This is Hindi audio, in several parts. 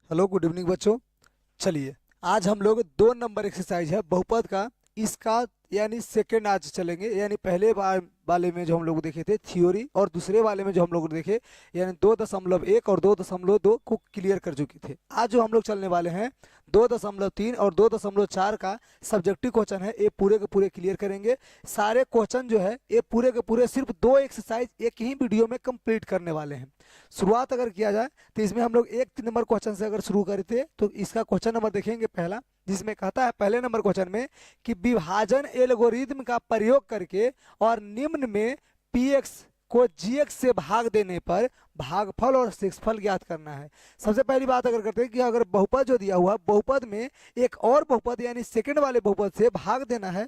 हेलो गुड इवनिंग बच्चों। चलिए, आज हम लोग 2 नंबर एक्सरसाइज है बहुपद का, इसका यानी सेकेंड आज चलेंगे। यानी पहले बार वाले में जो हम लोग देखे थे थ्योरी, और दूसरे वाले में जो हम लोग देखे यानी 2.1 और 2.2 को क्लियर कर चुके थे। आज जो हम लोग चलने वाले हैं 2.3 और 2.4 का सब्जेक्टिव क्वेश्चन है, ये पूरे के पूरे क्लियर करेंगे। सारे क्वेश्चन जो है ये पूरे के पूरे सिर्फ 2 एक्सरसाइज एक ही वीडियो में कंप्लीट करने वाले हैं। शुरुआत अगर किया जाए तो इसमें हम लोग 1 नंबर क्वेश्चन से अगर शुरू करते तो इसका क्वेश्चन नंबर देखेंगे पहला, जिसमें कहता है पहले नंबर क्वेश्चन में कि विभाजन एल्गोरिथम का प्रयोग करके और निम्न में पीएक्स को जीएक्स से भाग देने पर भागफल और शेषफल ज्ञात करना है। सबसे पहली बात अगर करते हैं कि अगर बहुपद जो दिया हुआ बहुपद में एक और बहुपद यानी सेकंड वाले बहुपद से भाग देना है,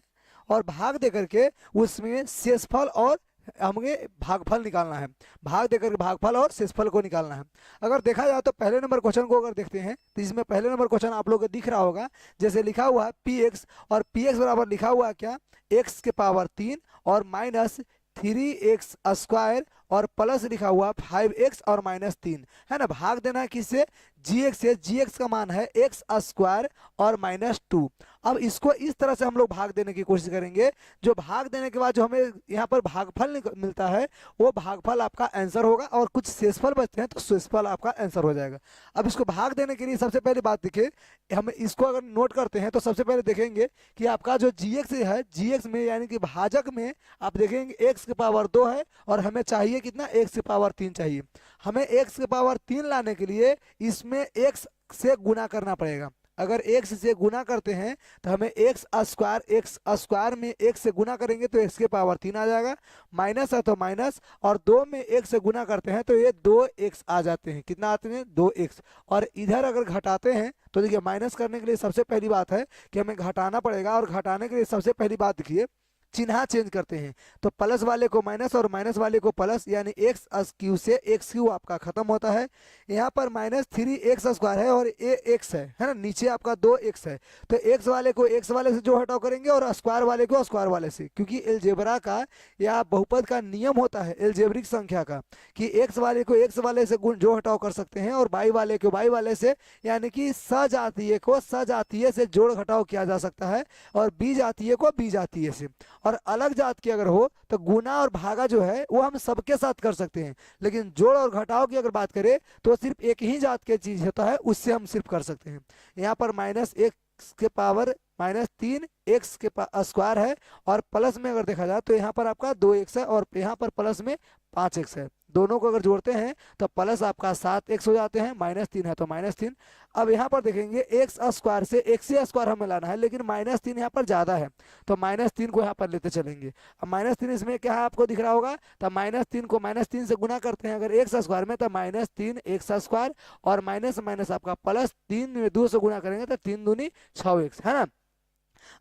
और भाग दे करके उसमें शेषफल और हमें भागफल निकालना है। भाग देकर भागफल और शेषफल को निकालना है। अगर देखा जाए तो पहले नंबर क्वेश्चन को अगर देखते हैं तो इसमें पहले नंबर क्वेश्चन आप लोगों को दिख रहा होगा, जैसे लिखा हुआ है पी एक्स, और पी एक्स बराबर लिखा हुआ है क्या, एक्स के पावर 3 और माइनस 3x स्क्वायर और प्लस लिखा हुआ 5x और -3 है ना। भाग देना है किससे, gx से। gx का मान है x स्क्वायर और -2। अब इसको इस तरह से हम लोग भाग देने की कोशिश करेंगे। जो भाग देने के बाद जो हमें यहाँ पर भागफल मिलता है वो भागफल आपका आंसर होगा, और कुछ शेषफल बचते हैं तो शेषफल आपका आंसर हो जाएगा। अब इसको भाग देने के लिए सबसे पहली बात देखिए, हम इसको अगर नोट करते हैं तो सबसे पहले देखेंगे कि आपका जो gx है, gx में यानी कि भाजक में आप देखेंगे x के पावर 2 है, और हमें चाहिए कितना, x के पावर 3 चाहिए। हमें x के पावर 3 लाने के लिए इसमें x से गुना करना पड़ेगा। अगर x से गुना करते हैं तो हमें x स्क्वायर में x से गुना करेंगे तो x के पावर 3 आ जाएगा, माइनस है तो माइनस, और 2 में x से गुना करते हैं तो ये 2x आ जाते हैं। कितना आते हैं, 2x। और इधर अगर घटाते हैं तो देखिए, माइनस करने के लिए सबसे पहली बात है कि हमें घटाना पड़ेगा, और घटाने के लिए सबसे पहली बात देखिए चिन्ह चेंज करते हैं। तो प्लस वाले को माइनस और माइनस वाले को प्लस, यानी एक्स क्यू से एक्स क्यू आपका खत्म होता है। यहाँ पर -3x स्क्वायर है और ए एक्स है ना, नीचे आपका 2x है। तो एक्स वाले को एक्स वाले से जो हटाव करेंगे और स्क्वायर वाले को स्क्वायर वाले से, क्योंकि एलजेब्रा का या बहुपद का नियम होता है एलजेब्रिक संख्या का कि एक्स वाले को एक्स वाले से जो हटाव कर सकते हैं, और वाई वाले को वाई वाले से, यानी कि सजातीय को सजातीय से जोड़ घटाव किया जा सकता है, और बीजातीय को बीजातीय से। और अलग जात की अगर हो तो गुना और भागा जो है वो हम सबके साथ कर सकते हैं, लेकिन जोड़ और घटाव की अगर बात करें तो सिर्फ एक ही जात की चीज होता है, उससे हम सिर्फ कर सकते हैं। यहाँ पर -1 के पावर -3 x के स्क्वायर है, और प्लस में अगर देखा जाए तो यहाँ पर आपका 2x है, और यहाँ पर प्लस में 5x है। दोनों को अगर जोड़ते हैं तो प्लस आपका 7x हो जाते हैं, -3 है तो -3। अब यहाँ पर देखेंगे x स्क्वायर से x स्क्वायर हमें लाना है, लेकिन -3 यहाँ पर ज्यादा है तो -3 को यहाँ पर लेते चलेंगे। अब -3 इसमें क्या है आपको दिख रहा होगा, तो -3 को -3 से गुना करते हैं अगर x स्क्वायर में तो -3x स्क्वायर, और माइनस माइनस आपका प्लस 3 में 2 से गुना करेंगे तो 3 दूनी 6x है ना।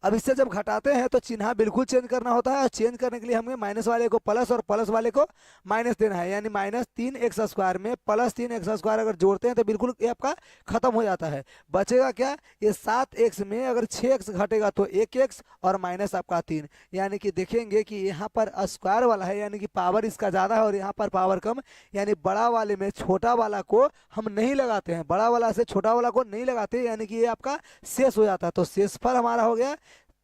अब इससे जब घटाते हैं तो चिन्ह बिल्कुल चेंज करना होता है, और चेंज करने के लिए हमें माइनस वाले को प्लस और प्लस वाले को माइनस देना है। यानी -3x स्क्वायर में +3x स्क्वायर अगर जोड़ते हैं तो बिल्कुल ये आपका खत्म हो जाता है। बचेगा क्या, ये 7x में अगर 6x घटेगा तो 1x, और माइनस आपका 3। यानी कि देखेंगे कि यहाँ पर स्क्वायर वाला है, यानी कि पावर इसका ज़्यादा है और यहाँ पर पावर कम, यानी बड़ा वाले में छोटा वाला को हम नहीं लगाते हैं, बड़ा वाला से छोटा वाला को नहीं लगाते, यानी कि ये आपका शेष हो जाता है। तो शेषफल हमारा हो गया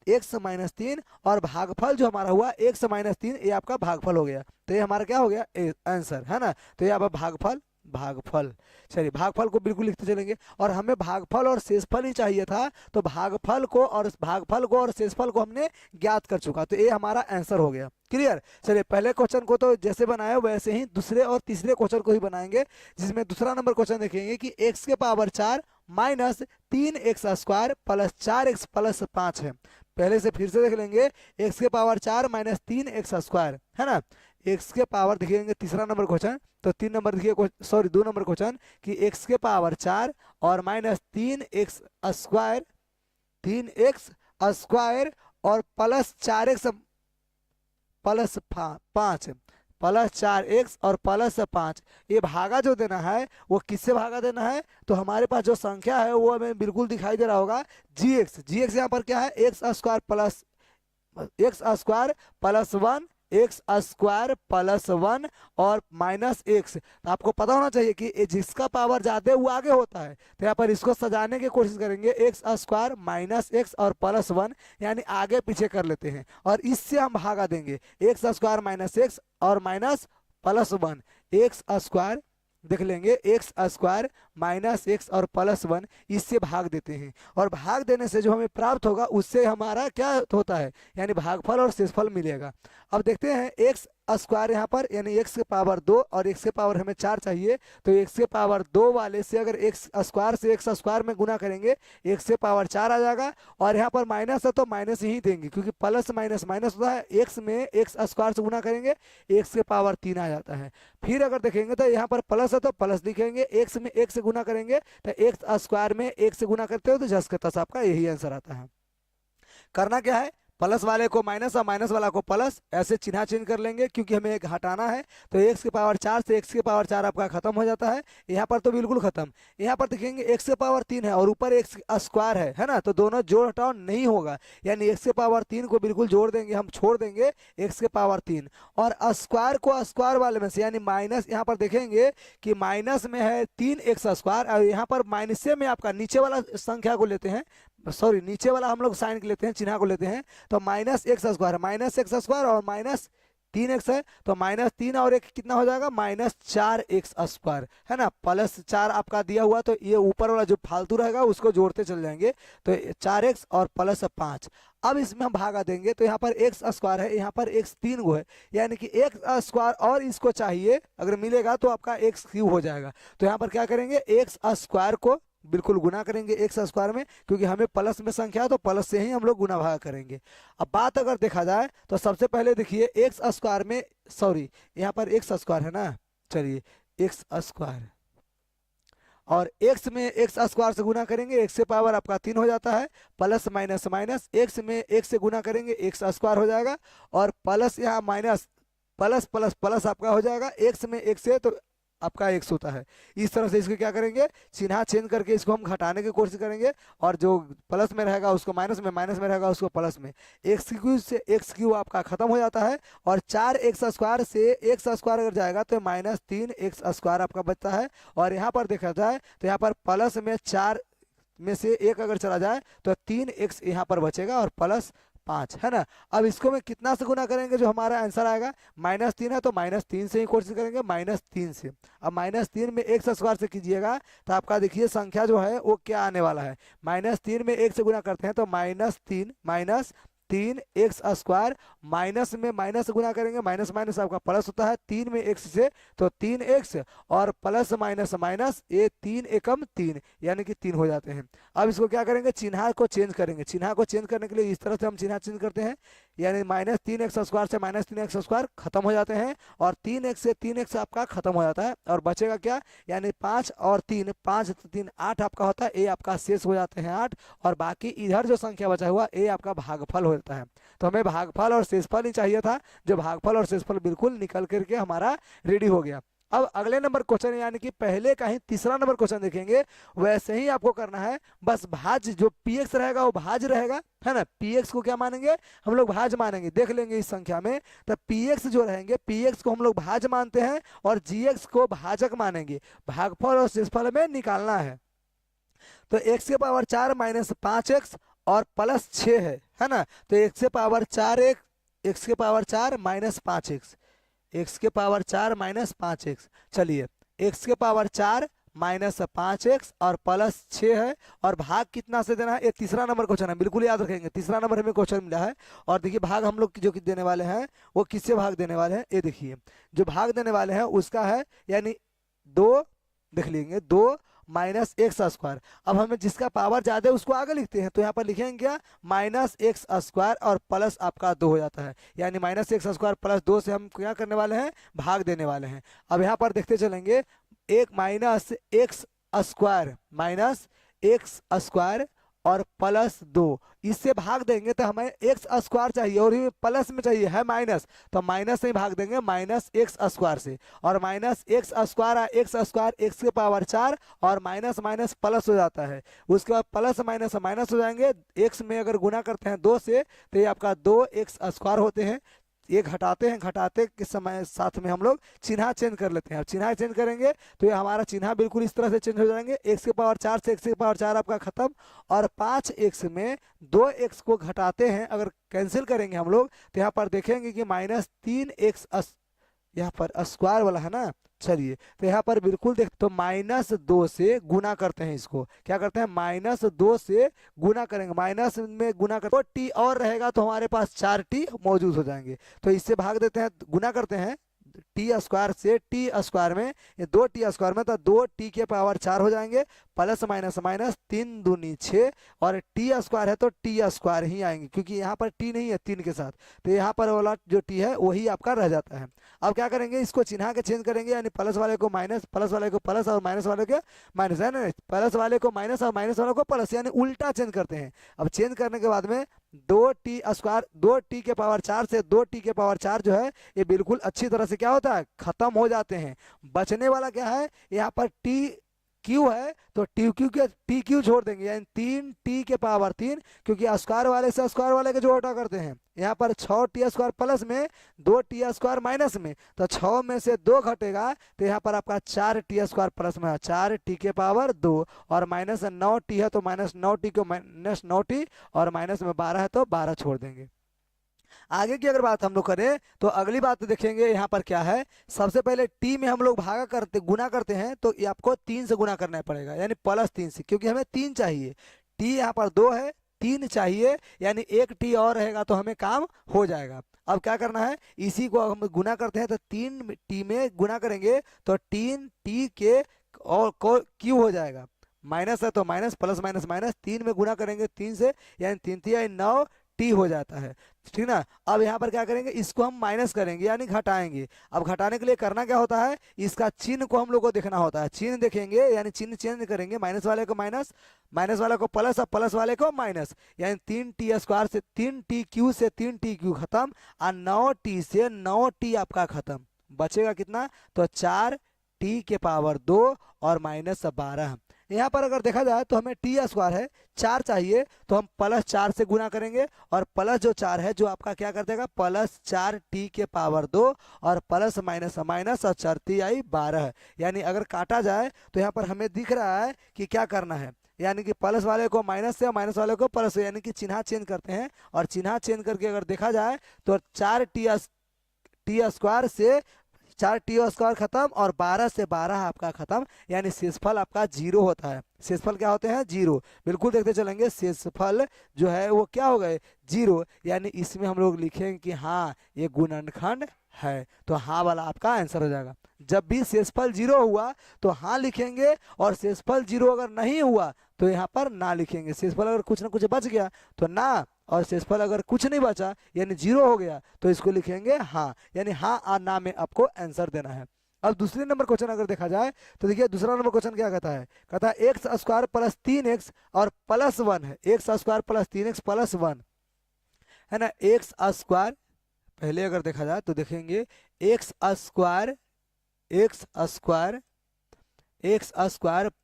x -3, और भागफल जो हमारा हुआ x -3, ये आपका भागफल हो गया। तो ये हमारा क्या हो गया, आंसर है ना। तो ये आपका भागफल भागफल। चलिए भागफल को बिल्कुल लिखते चलेंगे, और हमें भागफल और शेषफल ही चाहिए था, तो भागफल को और शेषफल को हमने ज्ञात कर चुका, तो ये हमारा आंसर हो गया। क्लियर। चलिए पहले क्वेश्चन को तो जैसे बनाया वैसे ही दूसरे और तीसरे क्वेश्चन को ही बनाएंगे, जिसमें दूसरा नंबर क्वेश्चन देखेंगे कि x के power 4 -3x square plus 4x plus 5 है। पहले से फिर से देख लेंगे, x के पावर 4 -3x स्क्वायर है ना। x के पावर देखेंगे तीसरा नंबर क्वेश्चन, तो 3 नंबर देखिए, सॉरी 2 नंबर क्वेश्चन कि x के पावर 4 और -3x स्क्वायर, 3x स्क्वायर और plus 4x plus 5, plus 4x और प्लस 5, ये भागा जो देना है वो किससे भागा देना है, तो हमारे पास जो संख्या है वो हमें बिल्कुल दिखाई दे रहा होगा, gx यहाँ पर क्या है, x square plus 1 + x square plus 1 और माइनस एक्स। तो आपको पता होना चाहिए कि जिसका पावर ज्यादा है वो आगे होता है, तो यहाँ पर इसको सजाने की कोशिश करेंगे, एक्स स्क्वायर माइनस एक्स और प्लस 1, यानी आगे पीछे कर लेते हैं और इससे हम भागा देंगे, एक्स स्क्वायर माइनस एक्स और माइनस प्लस 1, एक्स स्क्वायर देख लेंगे, एक्स स्क्वायर माइनस एक्स और प्लस 1, इससे भाग देते हैं और भाग देने से जो हमें प्राप्त होगा उससे हमारा क्या होता है, यानी भागफल और शेषफल मिलेगा। अब देखते हैं एक्स स्क्वायर यहाँ पर, यानी एक्स के पावर 2 और एक्स के पावर हमें 4 चाहिए, तो एक्स के पावर 2 वाले से अगर एक्स स्क्वायर से एक्स स्क्वायर में गुना करेंगे एक्स के पावर 4 आ जाएगा, और यहाँ पर माइनस है तो माइनस ही देंगे क्योंकि प्लस माइनस माइनस होता है, एक्स में एक्स स्क्वायर से गुना करेंगे एक्स के पावर 3 आ जाता है। फिर अगर देखेंगे तो यहाँ पर प्लस है तो प्लस लिखेंगे, एक्स में एक्स से गुना करेंगे तो एक्स स्क्वायर में एक्स से गुना करते हो तो जस के तस आपका यही आंसर आता है। करना क्या है, प्लस वाले को माइनस और माइनस वाला को प्लस, ऐसे चिन्ह चेंज कर लेंगे क्योंकि हमें एक हटाना है, तो एक्स के पावर 4 से एक्स के पावर 4 आपका खत्म हो जाता है, यहाँ पर तो बिल्कुल खत्म। यहाँ पर देखेंगे एक्स के पावर 3 है और ऊपर एक्स स्क्वायर है ना, तो दोनों जोड़ हटाओ नहीं होगा, यानी एक्स के पावर 3 को बिल्कुल जोड़ देंगे, हम छोड़ देंगे एक्स के पावर 3 और स्क्वायर को स्क्वायर वाले में से, यानी माइनस, यहाँ पर देखेंगे कि माइनस में है 3 एक्स स्क्वायर और यहाँ पर माइनस में आपका नीचे वाला संख्या को लेते हैं, सॉरी नीचे वाला हम लोग साइन लेते हैं, चिन्ह को लेते हैं, तो minus x square, minus x square और माइनस 3x है, तो माइनस 3 और 1 कितना हो जाएगा, माइनस 4x स्क्वायर, है ना, प्लस 4 आपका दिया हुआ, तो ये ऊपर वाला जो फालतू रहेगा उसको जोड़ते चल जाएंगे, तो 4x और प्लस 5। अब इसमें हम भागा देंगे, तो यहाँ पर एक्स स्क्वायर है, यहाँ पर एक्स 3 गो है, यानी कि एक्स स्क्वायर और इसको चाहिए, अगर मिलेगा तो आपका एक्स क्यूब हो जाएगा, तो यहाँ पर क्या करेंगे, एक्स स्क्वायर को बिल्कुल गुना करेंगे एक्स स्क्वायर में, क्योंकि हमें प्लस में संख्या है तो प्लस से ही हम लोग गुना भागा करेंगे। अब बात अगर देखा जाए तो सबसे पहले देखिए एक्स स्क्वायर में, सॉरी यहाँ पर एक्स स्क्वायर है ना, चलिए एक्स स्क्वायर और एक्स में एक्स स्क्वायर से गुना करेंगे, एक्स से पावर आपका 3 हो जाता है, प्लस माइनस माइनस, एक्स में एक्स से गुना करेंगे एक्स स्क्वायर हो जाएगा और प्लस यहाँ माइनस प्लस प्लस प्लस आपका हो जाएगा, एक्स में एक्स से तो आपका एक्स होता है। इस तरह से इसको क्या करेंगे, चिन्ह चेंज करके इसको हम घटाने की कोशिश करेंगे और जो प्लस में रहेगा उसको माइनस में, माइनस में रहेगा उसको प्लस में, एक्स क्यू से एक्स क्यू आपका खत्म हो जाता है और 4 एक्स स्क्वायर से एक्स स्क्वायर अगर जाएगा तो माइनस 3 एक्स स्क्वायर आपका बचता है, और यहाँ पर देखा जाए तो यहाँ पर प्लस में 4 में से 1 अगर चला जाए तो 3 एक्स यहाँ पर बचेगा और प्लस 5, है ना। अब इसको में कितना से गुना करेंगे जो हमारा आंसर आएगा, माइनस 3 है तो माइनस 3 से ही कोशिश करेंगे, माइनस 3 से। अब माइनस 3 में एक्स स्क्वायर से कीजिएगा तो आपका देखिए संख्या जो है वो क्या आने वाला है, माइनस 3 में 1 से गुना करते हैं तो माइनस 3 एक्स स्क्वायर, माइनस में माइनस गुना करेंगे, माइनस माइनस आपका प्लस होता है, 3 में एक्स से तो 3 एक्स और प्लस माइनस माइनस, ये 3 एकम 3 यानी कि 3 हो जाते हैं। अब इसको क्या करेंगे, चिन्ह को चेंज करेंगे, चिन्ह को चेंज करने के लिए इस तरह से हम चिन्ह चेंज करते हैं, यानी माइनस 3 एक्स स्क्वायर से माइनस 3 एक्स स्क्वायर खत्म हो जाते हैं और 3 एक्स से 3 एक्स आपका खत्म हो जाता है और बचेगा क्या, यानी 5 और 3, 5 3 8 आपका होता है, ये आपका शेष हो जाते हैं 8 और बाकी इधर जो संख्या बचा हुआ ये आपका भागफल हो जाता है। तो हमें भागफल और शेषफल ही चाहिए था, जो भागफल और शेषफल बिल्कुल निकल करके हमारा रेडी हो गया। अब अगले नंबर क्वेश्चन यानी कि पहले का ही तीसरा नंबर क्वेश्चन देखेंगे, वैसे ही आपको करना है, बस भाज्य जो px रहेगा वो भाज्य रहेगा, है ना, px को क्या मानेंगे, हम लोग भाज्य मानेंगे, देख लेंगे इस संख्या में, तो px जो रहेंगे px को हम लोग भाज्य मानते हैं और gx को भाजक मानेंगे, भागफल और शेषफल में निकालना है। तो x के पावर 4 माइनस 5x और प्लस 6 है ना, तो x के पावर 4 x के पावर 4 माइनस 5x, x के पावर 4 माइनस 5x, चलिए x के पावर 4 माइनस 5x और प्लस 6 है और भाग कितना से देना है, ये तीसरा नंबर क्वेश्चन है, बिल्कुल याद रखेंगे, तीसरा नंबर हमें क्वेश्चन मिला है। और देखिए भाग हम लोग जो देने वाले हैं वो किससे भाग देने वाले हैं, ये देखिए जो भाग देने वाले हैं उसका है, यानी 2 देख लेंगे, 2 माइनस एक्स स्क्वायर। अब हमें जिसका पावर ज्यादा है उसको आगे लिखते हैं, तो यहाँ पर लिखेंगे क्या, माइनस एक्स स्क्वायर और प्लस आपका 2 हो जाता है, यानी माइनस एक्स स्क्वायर प्लस 2 से हम क्या करने वाले हैं, भाग देने वाले हैं। अब यहाँ पर देखते चलेंगे, एक minus x square minus x square और प्लस 2, इससे भाग देंगे तो हमें एक्स स्क्वायर चाहिए और ये प्लस में चाहिए है माइनस, तो माइनस से ही भाग देंगे, माइनस एक्स स्क्वायर से, और माइनस एक्स स्क्वायर एक्स के पावर 4 और माइनस माइनस प्लस हो जाता है, उसके बाद प्लस माइनस माइनस हो जाएंगे, एक्स में अगर गुना करते हैं 2 से तो ये आपका 2 एक्स स्क्वायर होते हैं, ये घटाते हैं, घटाते के समय साथ में हम लोग चिन्ह चेंज कर लेते हैं। अब चिन्ह चेंज करेंगे तो ये हमारा चिन्ह बिल्कुल इस तरह से चेंज हो जाएंगे। एक्स के पावर 4 से एक्स के पावर 4 आपका खत्म, और 5x में 2x को घटाते हैं, अगर कैंसिल करेंगे हम लोग तो यहाँ पर देखेंगे कि -3x, यहाँ पर स्क्वायर वाला है ना। चलिए तो यहाँ पर बिल्कुल देख, तो -2 से गुना करते हैं, इसको क्या करते हैं, -2 से गुना करेंगे, माइनस में गुना करते, तो टी और रहेगा तो हमारे पास 4t मौजूद हो जाएंगे। तो इससे भाग देते हैं, गुना करते हैं टी स्क्वायर से टी स्क्वायर में, ये 2t स्क्वायर में, तो 2t के पावर 4 हो जाएंगे, प्लस माइनस माइनस 3 दूनी 6, और टी स्क्वायर है तो टी स्क्वायर ही आएंगे, क्योंकि यहाँ पर टी नहीं है 3 के साथ, तो यहाँ पर वाला जो टी है वही आपका रह जाता है। अब क्या करेंगे, इसको चिन्ह के चेंज करेंगे, यानी प्लस वाले को माइनस, प्लस वाले को प्लस, और माइनस वाले को माइनस, है ना, प्लस वाले को माइनस और माइनस वाले को प्लस, यानी उल्टा चेंज करते हैं। अब चेंज करने के बाद में 2t स्क्वायर, 2t के पावर 4 से 2t के पावर 4 जो है ये बिल्कुल अच्छी तरह से क्या होता है, खत्म हो जाते हैं। बचने वाला क्या है, यहाँ पर टी क्यू है, तो टी क्यू के टी क्यू छोड़ देंगे, यानी 3t के पावर 3, क्योंकि स्क्वायर वाले से स्क्वायर वाले के जो उल्टा करते हैं। यहाँ पर 6t स्क्वायर प्लस में 2t स्क्वायर माइनस में, तो 6 में से 2 घटेगा, तो यहाँ पर आपका 4t स्क्वायर प्लस में 4t के पावर 2, और माइनस 9t है तो -9t को -9t, और माइनस में 12 है तो 12 छोड़ देंगे। आगे की अगर बात हम लोग करें तो अगली बात देखेंगे, यहाँ पर क्या है, सबसे पहले t में हम लोग भागा करते, गुना करते हैं, तो ये आपको 3 से गुना करना पड़ेगा, यानी +3 से, क्योंकि हमें 3 चाहिए, t यहाँ पर 2 है, 3 चाहिए, यानी 1 t और रहेगा तो हमें काम हो जाएगा। अब क्या करना है, इसी को हम गुना करते हैं, तो 3t में गुना करेंगे तो 3t के और क्यू हो जाएगा, माइनस है तो माइनस, प्लस माइनस माइनस, 3 में गुना करेंगे 3 से, यानी 3 3 9t हो जाता है, ठीक ना। अब यहाँ पर क्या करेंगे, इसको हम माइनस करेंगे, यानी घटाएंगे। अब घटाने के लिए करना क्या होता है, इसका चिन्ह को हम लोग को देखना होता है, चिन्ह देखेंगे, यानी चिन्ह चेंज करेंगे, माइनस वाले को माइनस, माइनस वाले को प्लस, और प्लस वाले को माइनस, यानी 3t स्क्वायर से 3t क्यू से 3t क्यू खत्म, और 9t से 9t आपका खत्म, बचेगा कितना, तो 4t के पावर 2 और माइनस 12। यहाँ पर अगर देखा जाए तो हमें टी स्क्वायर है 4 चाहिए, तो हम +4 से गुना करेंगे, और प्लस जो 4 है जो आपका क्या कर देगा, +4t के पावर 2, और प्लस माइनस माइनस, और 4 आई 12, यानी अगर काटा जाए तो यहाँ पर हमें दिख रहा है कि क्या करना है, यानी कि प्लस वाले को माइनस से और माइनस वाले को प्लस से, यानी कि चिन्ह चेंज करते हैं, और चिन्ह चेंज करके अगर देखा जाए तो 4t स्क्वायर से 4t स्क्वायर खत्म, और 12 से 12 आपका खत्म, यानी शेषफल आपका 0 होता है। शेषफल क्या होते हैं, 0, बिल्कुल देखते चलेंगे, शेषफल जो है वो क्या हो गए, 0, यानी इसमें हम लोग लिखेंगे कि हाँ ये गुणनखंड है, तो हाँ वाला आपका आंसर हो जाएगा। जब भी शेषफल 0 हुआ तो हाँ लिखेंगे, और शेषफल 0 अगर नहीं हुआ तो यहाँ पर ना लिखेंगे। शेषफल अगर कुछ ना कुछ बच गया तो ना, और शेषफल अगर कुछ नहीं बचा यानी 0 हो गया तो इसको लिखेंगे हाँ, यानी हाँ और ना में आपको आंसर देना है। अब दूसरे नंबर क्वेश्चन अगर देखा जाए तो देखिए दूसरा नंबर क्वेश्चन क्या कहता है एक्स स्क्वायर प्लस 3x और प्लस 1 है, x square plus 3x plus 1 है ना। एक्स स्क्वायर पहले अगर देखा जाए तो देखेंगे x square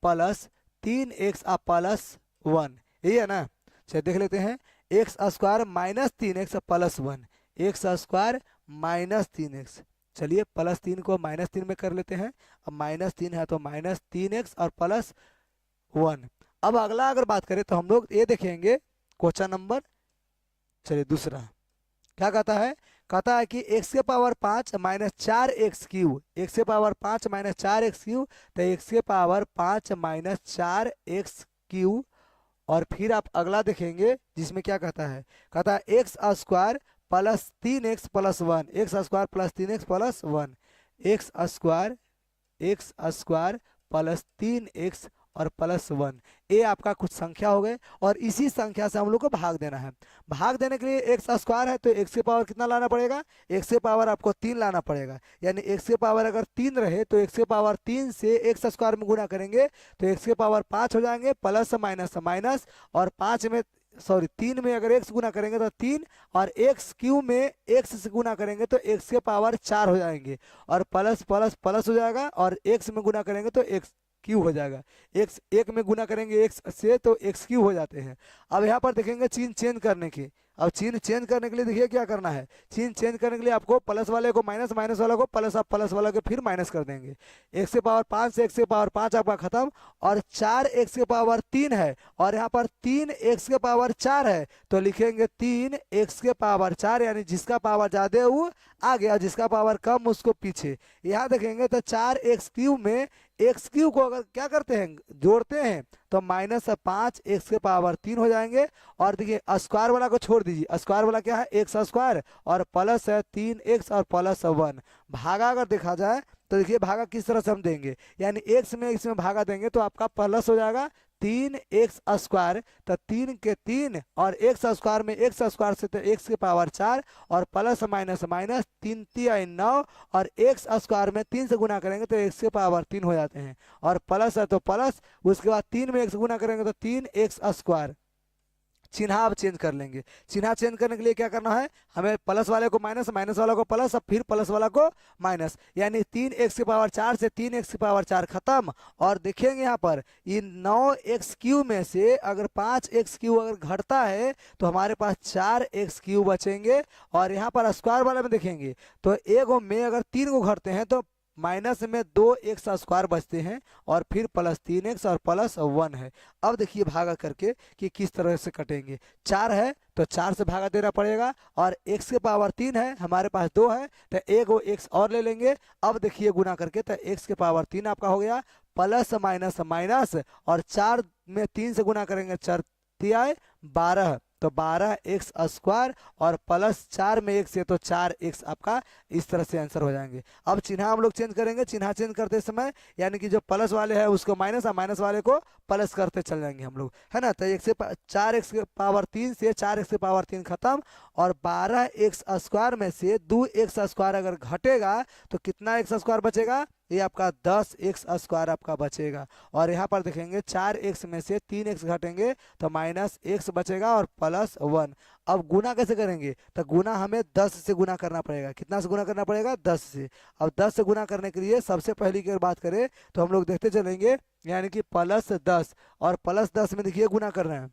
plus 3x plus 1, यही है ना। चलिए देख लेते हैं, x square minus 3x plus 1, x square minus 3x, चलिए प्लस 3 को माइनस 3 में कर लेते हैं, अब माइनस 3 है तो माइनस 3x और प्लस 1। अब अगला अगर बात करें तो हम लोग ये देखेंगे क्वेश्चन नंबर, चलिए दूसरा क्या कहता है कि x के power 5 minus 4x Q, x के पावर 5 माइनस 4x क्यू, तो x के पावर 5 माइनस 4x क्यू। और फिर आप अगला देखेंगे जिसमें क्या कहता है x square plus 3x plus 1, x square plus 3x plus 1, x square plus 3x और प्लस 1, ये आपका कुछ संख्या हो गए, और इसी संख्या से हम लोग को भाग देना है। भाग देने के लिए एक्स स्क्वायर है तो एक्स के पावर कितना लाना पड़ेगा, एक्स के पावर आपको 3 लाना पड़ेगा, यानी एक्स के पावर अगर 3 रहे तो एक्स के पावर 3 से एक्स स्क्वायर में गुना करेंगे तो एक्स के पावर 5 हो जाएंगे, प्लस माइनस माइनस, और 3 में अगर एक्स गुना करेंगे तो 3, और एक्स क्यू में एक्स से गुना करेंगे तो एक्स के पावर 4 हो जाएंगे, और प्लस प्लस प्लस हो जाएगा, और एक्स में गुना करेंगे तो एक्स क्यू हो जाएगा, एक में गुना करेंगे एक्स से तो एक्स क्यू हो जाते हैं। अब यहाँ पर देखेंगे चिन्ह चेंज करने की, अब चिन्ह चेंज करने के लिए देखिए क्या करना है। चिन्ह चेंज करने के लिए आपको प्लस वाले को माइनस, माइनस वाला को प्लस, आप प्लस वाला को फिर माइनस कर देंगे। एक्स के पावर 5 से एक्स के पावर 5 आपका खत्म, और 4 एक्स के पावर 3 है, और यहाँ पर 3 एक्स के पावर 4 है, तो लिखेंगे 3 एक्स के पावर 4, यानी जिसका पावर ज्यादा है वो आगे और जिसका पावर कम उसको पीछे। यहाँ देखेंगे तो 4x³ में x³ को अगर क्या करते हैं, जोड़ते हैं, तो -5 x³ हो जाएंगे। और देखिए स्क्वायर वाला को छोड़ दीजिए, स्क्वायर वाला क्या है x², और प्लस है 3x और प्लस 1। भागा अगर देखा जाए तो देखिए भागा किस तरह से हम देंगे, यानी x में x में भागा देंगे तो आपका प्लस हो जाएगा 3x², तो 3 के 3 और x² में x² से तो x के पावर 4, और प्लस माइनस माइनस 3 3 9, और x² में 3 से गुना करेंगे तो x के पावर 3 हो जाते हैं, और प्लस है तो प्लस, उसके बाद 3 में x गुना करेंगे तो 3x²। चिन्ह आप चेंज कर लेंगे। चिन्ह चेंज करने के लिए क्या करना है, हमें प्लस वाले को माइनस, माइनस वाला को प्लस, और फिर प्लस वाला को माइनस, यानी 3x के पावर 4 से 3x के पावर 4 खत्म। और देखेंगे यहाँ पर इन 9x³ में से अगर 5x³ अगर घटता है तो हमारे पास 4x³ बचेंगे। और यहाँ पर स्क्वायर वाले में देखेंगे तो एक में अगर 3 को घटते हैं तो माइनस में 2x² बचते हैं, और फिर प्लस 3x और प्लस 1 है। अब देखिए भागा करके कि किस तरह से कटेंगे। 4 है तो 4 से भागा देना पड़ेगा, और x के पावर 3 है, हमारे पास 2 है तो एक वो x और ले लेंगे। अब देखिए गुना करके तो x के पावर 3 आपका हो गया, प्लस माइनस माइनस, और 4 में 3 से गुना करेंगे 4 तिहाई 12, तो 12x² और प्लस 4 में x है तो 4x आपका इस तरह से आंसर हो जाएंगे। अब चिन्ह हम लोग चेंज करेंगे। चिन्ह चेंज करते समय यानी कि जो प्लस वाले हैं उसको माइनस और माइनस वाले को प्लस करते चल जाएंगे हम लोग, है ना। तो 4x के पावर 3 से 4x के पावर 3 खत्म, और 12x² में से 2x² अगर घटेगा तो कितना x² बचेगा, ये आपका 10x² आपका बचेगा। और यहाँ पर देखेंगे 4x में से 3x घटेंगे तो -x बचेगा और प्लस 1। अब गुना कैसे करेंगे, तो गुना हमें 10 से गुना करना पड़ेगा। कितना से गुना करना पड़ेगा, 10 से। अब 10 से गुना करने के लिए सबसे पहली की अगर बात करें तो हम लोग देखते चलेंगे, यानी कि +10, और +10 में देखिए गुना कर रहे हैं,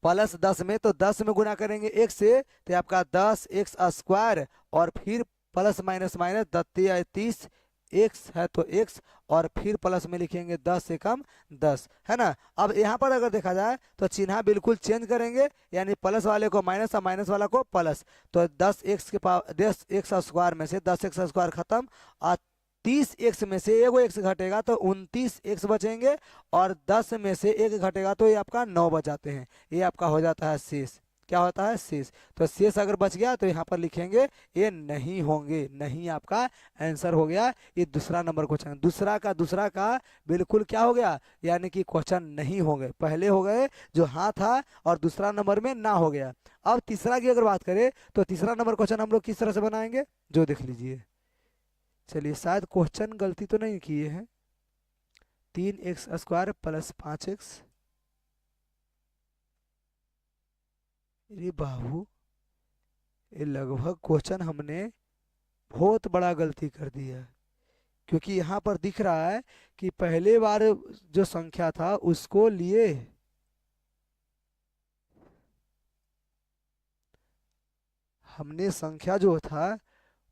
+10 में तो 10 में गुना करेंगे 1 से तो आपका 10x², और फिर प्लस माइनस माइनस 30 x है तो x, और फिर प्लस में लिखेंगे 10 से कम 10, है ना। अब यहाँ पर अगर देखा जाए तो चिन्ह बिल्कुल चेंज करेंगे, यानी प्लस वाले को माइनस और माइनस वाला को प्लस, तो 10x² में से 10x² खत्म, और 30x में से एगो x घटेगा तो 29x बचेंगे, और 10 में से 1 घटेगा तो ये आपका 9 बच जाते हैं। ये आपका हो जाता है शेष। क्या होता है, शेष। तो शेष अगर बच गया तो यहाँ पर लिखेंगे ये नहीं होंगे, नहीं आपका आंसर हो गया। ये दूसरा नंबर क्वेश्चन, दूसरा का बिल्कुल क्या हो गया, यानी कि क्वेश्चन नहीं हो गए। पहले हो गए जो हाँ था और दूसरा नंबर में ना हो गया। अब तीसरा की अगर बात करें तो तीसरा नंबर क्वेश्चन हम लोग किस तरह से बनाएंगे, जो देख लीजिए। चलिए शायद क्वेश्चन गलती तो नहीं किए हैं। 3x² प्लस 5x, अरे बाबू ये लगभग क्वेश्चन हमने बहुत बड़ा गलती कर दिया, क्योंकि यहाँ पर दिख रहा है कि पहले बार जो संख्या था उसको लिए, हमने संख्या जो था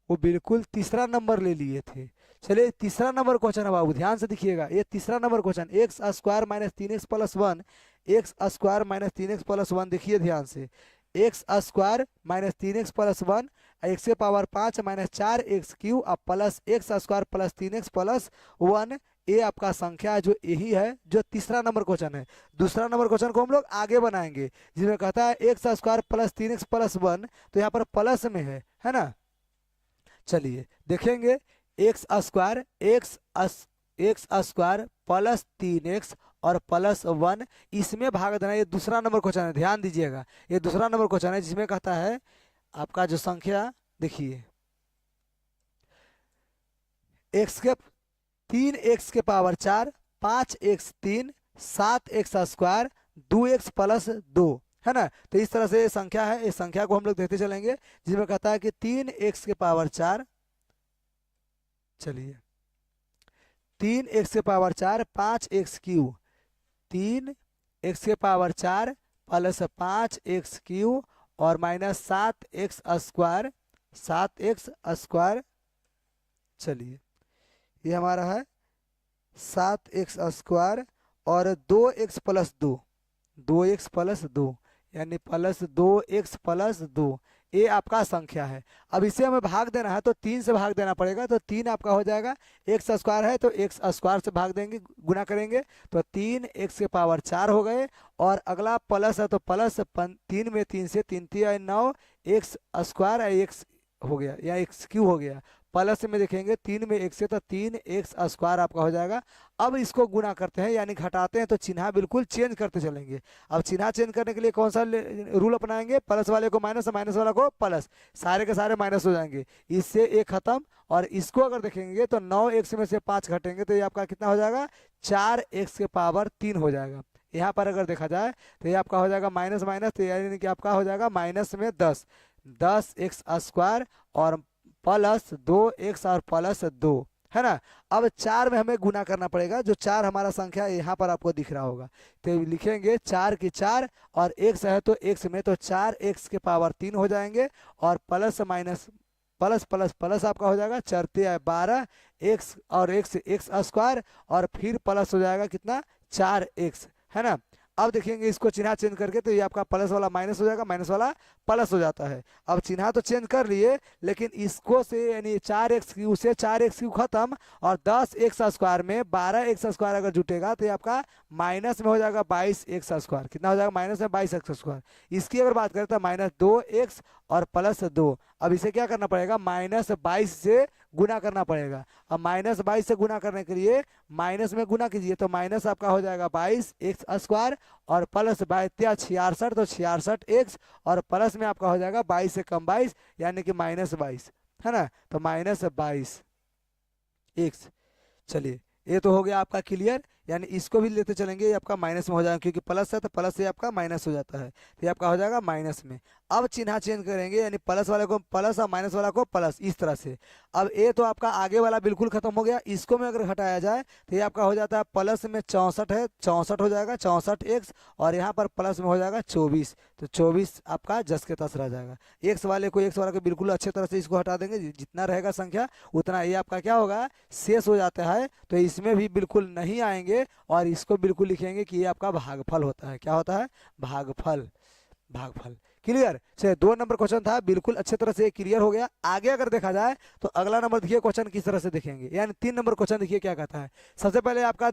वो बिल्कुल तीसरा नंबर ले लिए थे। चलिए तीसरा नंबर क्वेश्चन है बाबू, ध्यान से देखिएगा। ये तीसरा number question, x² minus 3x plus 1, x² minus 3x plus 1, देखिए ध्यान से, x² minus 3x plus 1, x के पावर 5 माइनस 4x³ अब plus x² plus 3x plus 1। ये आपका संख्या जो यही है जो तीसरा नंबर क्वेश्चन है। दूसरा नंबर क्वेश्चन को हम लोग आगे बनाएंगे, जिसमें कहता है x² प्लस 3x प्लस 1, तो यहाँ पर प्लस में है ना। चलिए देखेंगे, x² प्लस 3x और प्लस 1, इसमें भाग देना। ये दूसरा नंबर क्वेश्चन है, ध्यान दीजिएगा। ये दूसरा नंबर क्वेश्चन है जिसमें कहता है आपका जो संख्या देखिए, 3x के power 4, 5x3, 7x² 2x plus 2, है ना। तो इस तरह से संख्या है, इस संख्या को हम लोग देखते चलेंगे, जिसमें कहता है कि 3x के पावर 4, चलिए 3x के पावर 4 5x³, 3x के पावर 4 प्लस 5x³ और माइनस 7x², 7x²। चलिए ये हमारा है 7x² और 2x+2, 2x+2 यानी +2x+2, ये आपका संख्या है। अब इसे हमें भाग देना है तो 3 से भाग देना पड़ेगा, तो 3 आपका हो जाएगा, x² है तो x² से भाग देंगे, गुना करेंगे तो 3x⁴ हो गए। और अगला प्लस है तो प्लस 3 में 3 से 3 3 9 x² x हो गया या x³ हो गया। प्लस में देखेंगे 3 में 1 से तो 3x² आपका हो जाएगा। अब इसको गुना करते हैं यानी घटाते हैं तो चिन्ह बिल्कुल चेंज करते चलेंगे। अब चिन्ह चेंज करने के लिए कौन सा रूल अपनाएंगे, प्लस वाले को माइनस, माइनस वाला को प्लस, सारे के सारे माइनस हो जाएंगे, इससे एक खत्म। और इसको अगर देखेंगे तो 9x में से 5 घटेंगे तो ये आपका कितना हो जाएगा, 4x⁻³ हो जाएगा। यहाँ पर अगर देखा जाए तो ये आपका हो जाएगा माइनस माइनस, तो यानी कि आपका हो जाएगा माइनस में 10, 10x² और प्लस 2x और प्लस 2 है ना। अब 4 में हमें गुना करना पड़ेगा, जो 4 हमारा संख्या यहाँ पर आपको दिख रहा होगा, तो लिखेंगे 4 की 4 और x है तो x में तो 4x⁻³ हो जाएंगे और plus minus plus plus plus आपका हो जाएगा 4 12 x और x² और फिर प्लस हो जाएगा कितना 4x है ना। अब देखेंगे इसको चिन्ह चेंज करके तो ये आपका प्लस वाला माइनस हो जाएगा, माइनस वाला प्लस हो जाता है। अब चिन्ह तो चेंज कर लिए लेकिन इसको से यानी 4x³ से 4x³ खत्म और 10x² में 12x² अगर जुटेगा तो ये आपका माइनस में हो जाएगा 22x²। कितना हो जाएगा, माइनस में 22x²। इसकी अगर बात करें तो -2x और प्लस 2। अब इसे क्या करना पड़ेगा, -22 से गुना करना पड़ेगा। अब -22 से गुना करने के लिए माइनस में गुना कीजिए तो माइनस आपका हो जाएगा 22x² और प्लस 66 तो 66x और प्लस में आपका हो जाएगा 22 से कम 22 यानी कि -22 है ना, तो -22x। चलिए ये तो हो गया आपका क्लियर, यानी इसको भी लेते चलेंगे, ये आपका माइनस में हो जाएगा क्योंकि प्लस है तो प्लस से आपका माइनस हो जाता है, तो ये आपका हो जाएगा माइनस में। अब चिन्ह चेंज करेंगे यानी प्लस वाले को प्लस और माइनस वाला को प्लस, इस तरह से। अब ये तो आपका आगे वाला बिल्कुल खत्म हो गया, इसको में अगर हटाया जाए तो ये आपका हो जाता है प्लस में 64 है, 64 हो जाएगा 64x और यहाँ पर प्लस में हो जाएगा 24, तो 24 आपका जस के तस रह जाएगा। एक्स वाले को एक्स वाला को बिल्कुल अच्छे तरह से इसको हटा देंगे, जितना रहेगा संख्या उतना ये आपका क्या होगा, शेष हो जाता है। तो इसमें भी बिल्कुल नहीं आएंगे और इसको बिल्कुल लिखेंगे कि ये आपका भागफल होता है। क्या होता है, भागफल, भागफल। क्लियर। चलिए 2 नंबर क्वेश्चन था, बिल्कुल अच्छे तरह से क्लियर हो गया। आगे अगर देखा जाए तो अगला नंबर देखिए क्वेश्चन किस तरह से देखेंगे, यानी 3 नंबर क्वेश्चन देखिए क्या कहता है। सबसे पहले आपका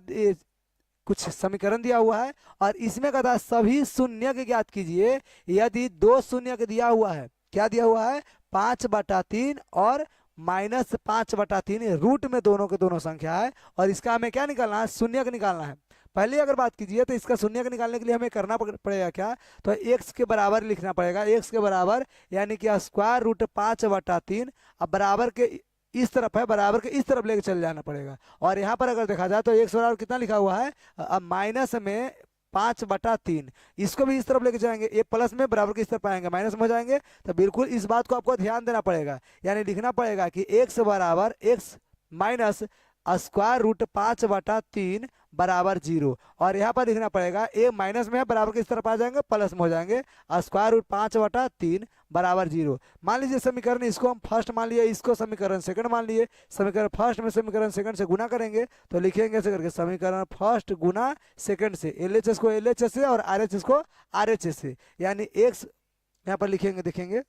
कुछ समीकरण दिया हुआ है और इसमें कहता है सभी शून्य के ज्ञात कीजिए यदि 2 शून्य के दिया हुआ है। क्या दिया हुआ है, 5/3 और -5/3 रूट में दोनों के दोनों संख्या है और इसका हमें क्या निकालना है, शून्य का निकालना है। पहले अगर बात कीजिए तो इसका शून्य का निकालने के लिए हमें करना पड़ेगा क्या, तो x के बराबर लिखना पड़ेगा, x के बराबर यानी कि √5/3। अब बराबर के इस तरफ है, बराबर के इस तरफ लेके चल जाना पड़ेगा। और यहाँ पर अगर देखा जाए तो x बराबर कितना लिखा हुआ है, अब माइनस में 5/3, इसको भी इस तरफ लेके जाएंगे, ये प्लस में बराबर की इस तरफ आएंगे, माइनस में हो जाएंगे। तो बिल्कुल इस बात को आपको ध्यान देना पड़ेगा, यानी लिखना पड़ेगा कि x बराबर x माइनस √5/3 बराबर 0 और यहाँ पर लिखना पड़ेगा a माइनस में है, बराबर के इस तरफ आ जाएंगे, प्लस में हो जाएंगे, √5/3 बराबर 0। मान लीजिए समीकरण इसको हम फर्स्ट मान लिए, इसको समीकरण सेकंड मान लिए। समीकरण फर्स्ट में समीकरण सेकंड से गुना करेंगे तो लिखेंगे ऐसे करके, समीकरण फर्स्ट गुना सेकंड से, LHS को LHS से और RHS को RHS से, यानी x यहाँ पर लिखेंगे, देखेंगे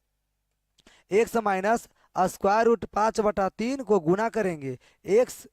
x माइनस √5/3 को गुना करेंगे x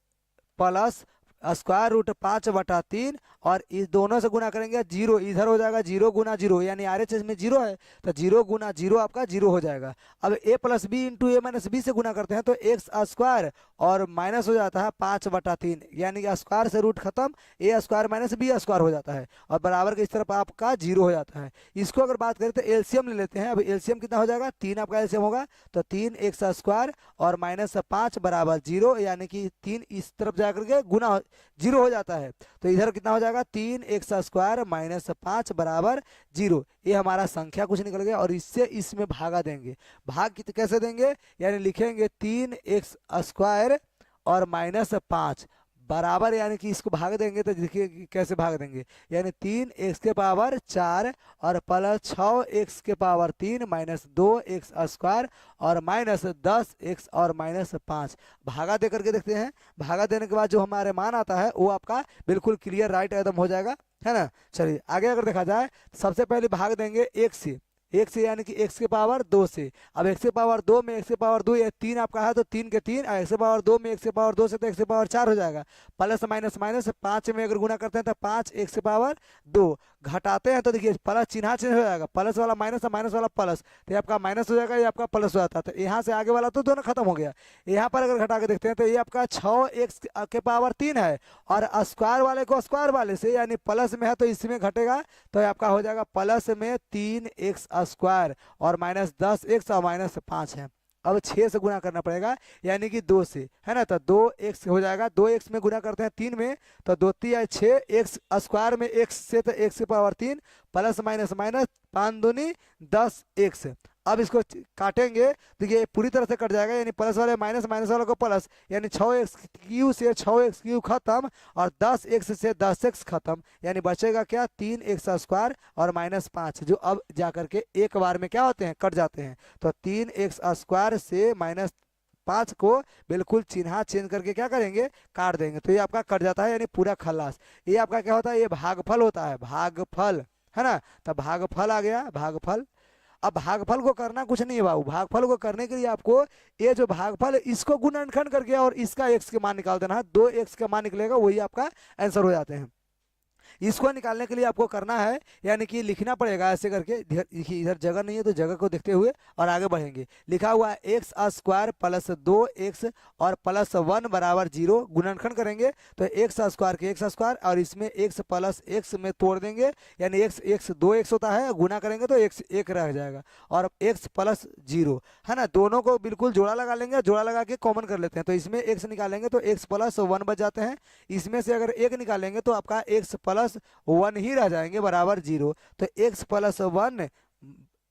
प्लस √5/3 और इस दोनों से गुना करेंगे 0, इधर हो जाएगा 0 गुना 0, यानी RHS में 0 है तो 0 गुना 0 आपका 0 हो जाएगा। अब a + b into a - b से गुना करते हैं तो x² और माइनस हो जाता है 5/3, यानी कि स्क्वायर से रूट खत्म, a² माइनस b² हो जाता है और बराबर के इस तरफ आपका 0 हो जाता है। इसको अगर बात करें तो एलसीएम ले लेते हैं। अब एलसीएम कितना हो जाएगा, 3 आपका एलसीएम होगा तो 3x² और -5 बराबर 0, यानी कि 3 इस तरफ जाकर के गुना 0 हो जाता है। तो इधर कितना हो जाएगा, 3x² -5 बराबर 0। ये हमारा संख्या कुछ निकल गया और इससे इसमें भागा देंगे। भाग कैसे देंगे, यानी लिखेंगे 3x² और -5 बराबर यानी कि इसको भाग देंगे तो देखिए कि कैसे भाग देंगे, यानी 3 x⁴ और प्लस 6 x⁴ माइनस 2 x² और माइनस 10 x और माइनस 5 भागा दे करके देखते हैं। भागा देने के बाद जो हमारे मान आता है वो आपका बिल्कुल क्लियर राइट एकदम हो जाएगा, है ना। चलिए आगे अगर देखा जाए, सबसे पहले भाग देंगे 1 से यानी कि x⁻2 से। अब x⁻2 में x⁻2 ये 3 आपका है तो 3 के 3, x⁻2 में x⁻2 से तो x⁻4 हो जाएगा। प्लस माइनस माइनस 5 में अगर गुना करते हैं तो 5 x⁻2 घटाते हैं तो देखिए प्लस चिन्ह चिन्ह हो जाएगा, प्लस वाला माइनस और माइनस वाला प्लस, तो ये आपका माइनस हो जाएगा, ये आपका प्लस हो जाता है। तो यहाँ से आगे वाला तो दोनों खत्म हो गया। यहाँ पर अगर घटा के देखते हैं तो ये आपका 6x⁻3 है और स्क्वायर वाले को स्क्वायर वाले से यानी प्लस में है तो इसमें घटेगा, तो ये आपका हो जाएगा प्लस में 3x² और माइनस 10x और माइनस 5 है। अब 6 से गुना करना पड़ेगा यानी कि 2 से, है ना। तो 2x हो जाएगा, 2x में गुना करते हैं 3 में तो 2 3 6 x² में x से तो x⁻3 प्लस माइनस माइनस 5 दूनी 10x। अब इसको काटेंगे तो ये पूरी तरह से कट जाएगा, यानी प्लस वाले माइनस, माइनस वाले को प्लस, यानी 6x³ से 6x³ खत्म और 10x से 10x खत्म, यानी बचेगा क्या 3x² और माइनस 5 जो अब जाकर के एक बार में क्या होते हैं, कट जाते हैं। तो 3x² से माइनस 5 को बिल्कुल चिन्ह चेंज करके क्या करेंगे, काट देंगे, तो ये आपका कट जाता है यानी पूरा खल्लास। ये आपका क्या होता है, ये भागफल होता है, भागफल, है ना। तो भागफल आ गया, भागफल। अब भागफल को करना कुछ नहीं है बाबू, भागफल को करने के लिए आपको ये जो भागफल है इसको गुणनखंड करके और इसका x के मान निकाल देना है, 2x का मान निकलेगा वही आपका आंसर हो जाते हैं। इसको निकालने के लिए आपको करना है यानी कि लिखना पड़ेगा ऐसे करके, देखिए इधर जगह नहीं है तो जगह को देखते हुए और आगे बढ़ेंगे। लिखा हुआ है x² प्लस 2x और प्लस 1 बराबर 0, गुणनखंड करेंगे तो x² के x² और इसमें x प्लस x में तोड़ देंगे, यानी x 2x होता है, गुना करेंगे तो x 1 रह जाएगा और x प्लस 0, है ना। दोनों को बिल्कुल जोड़ा लगा लेंगे, जोड़ा लगा के कॉमन कर लेते हैं, तो इसमें x निकालेंगे तो x प्लस 1 बच जाते हैं, इसमें से अगर 1 निकालेंगे तो आपका x प्लस 1 ही रह जाएंगे बराबर 0। तो x plus 1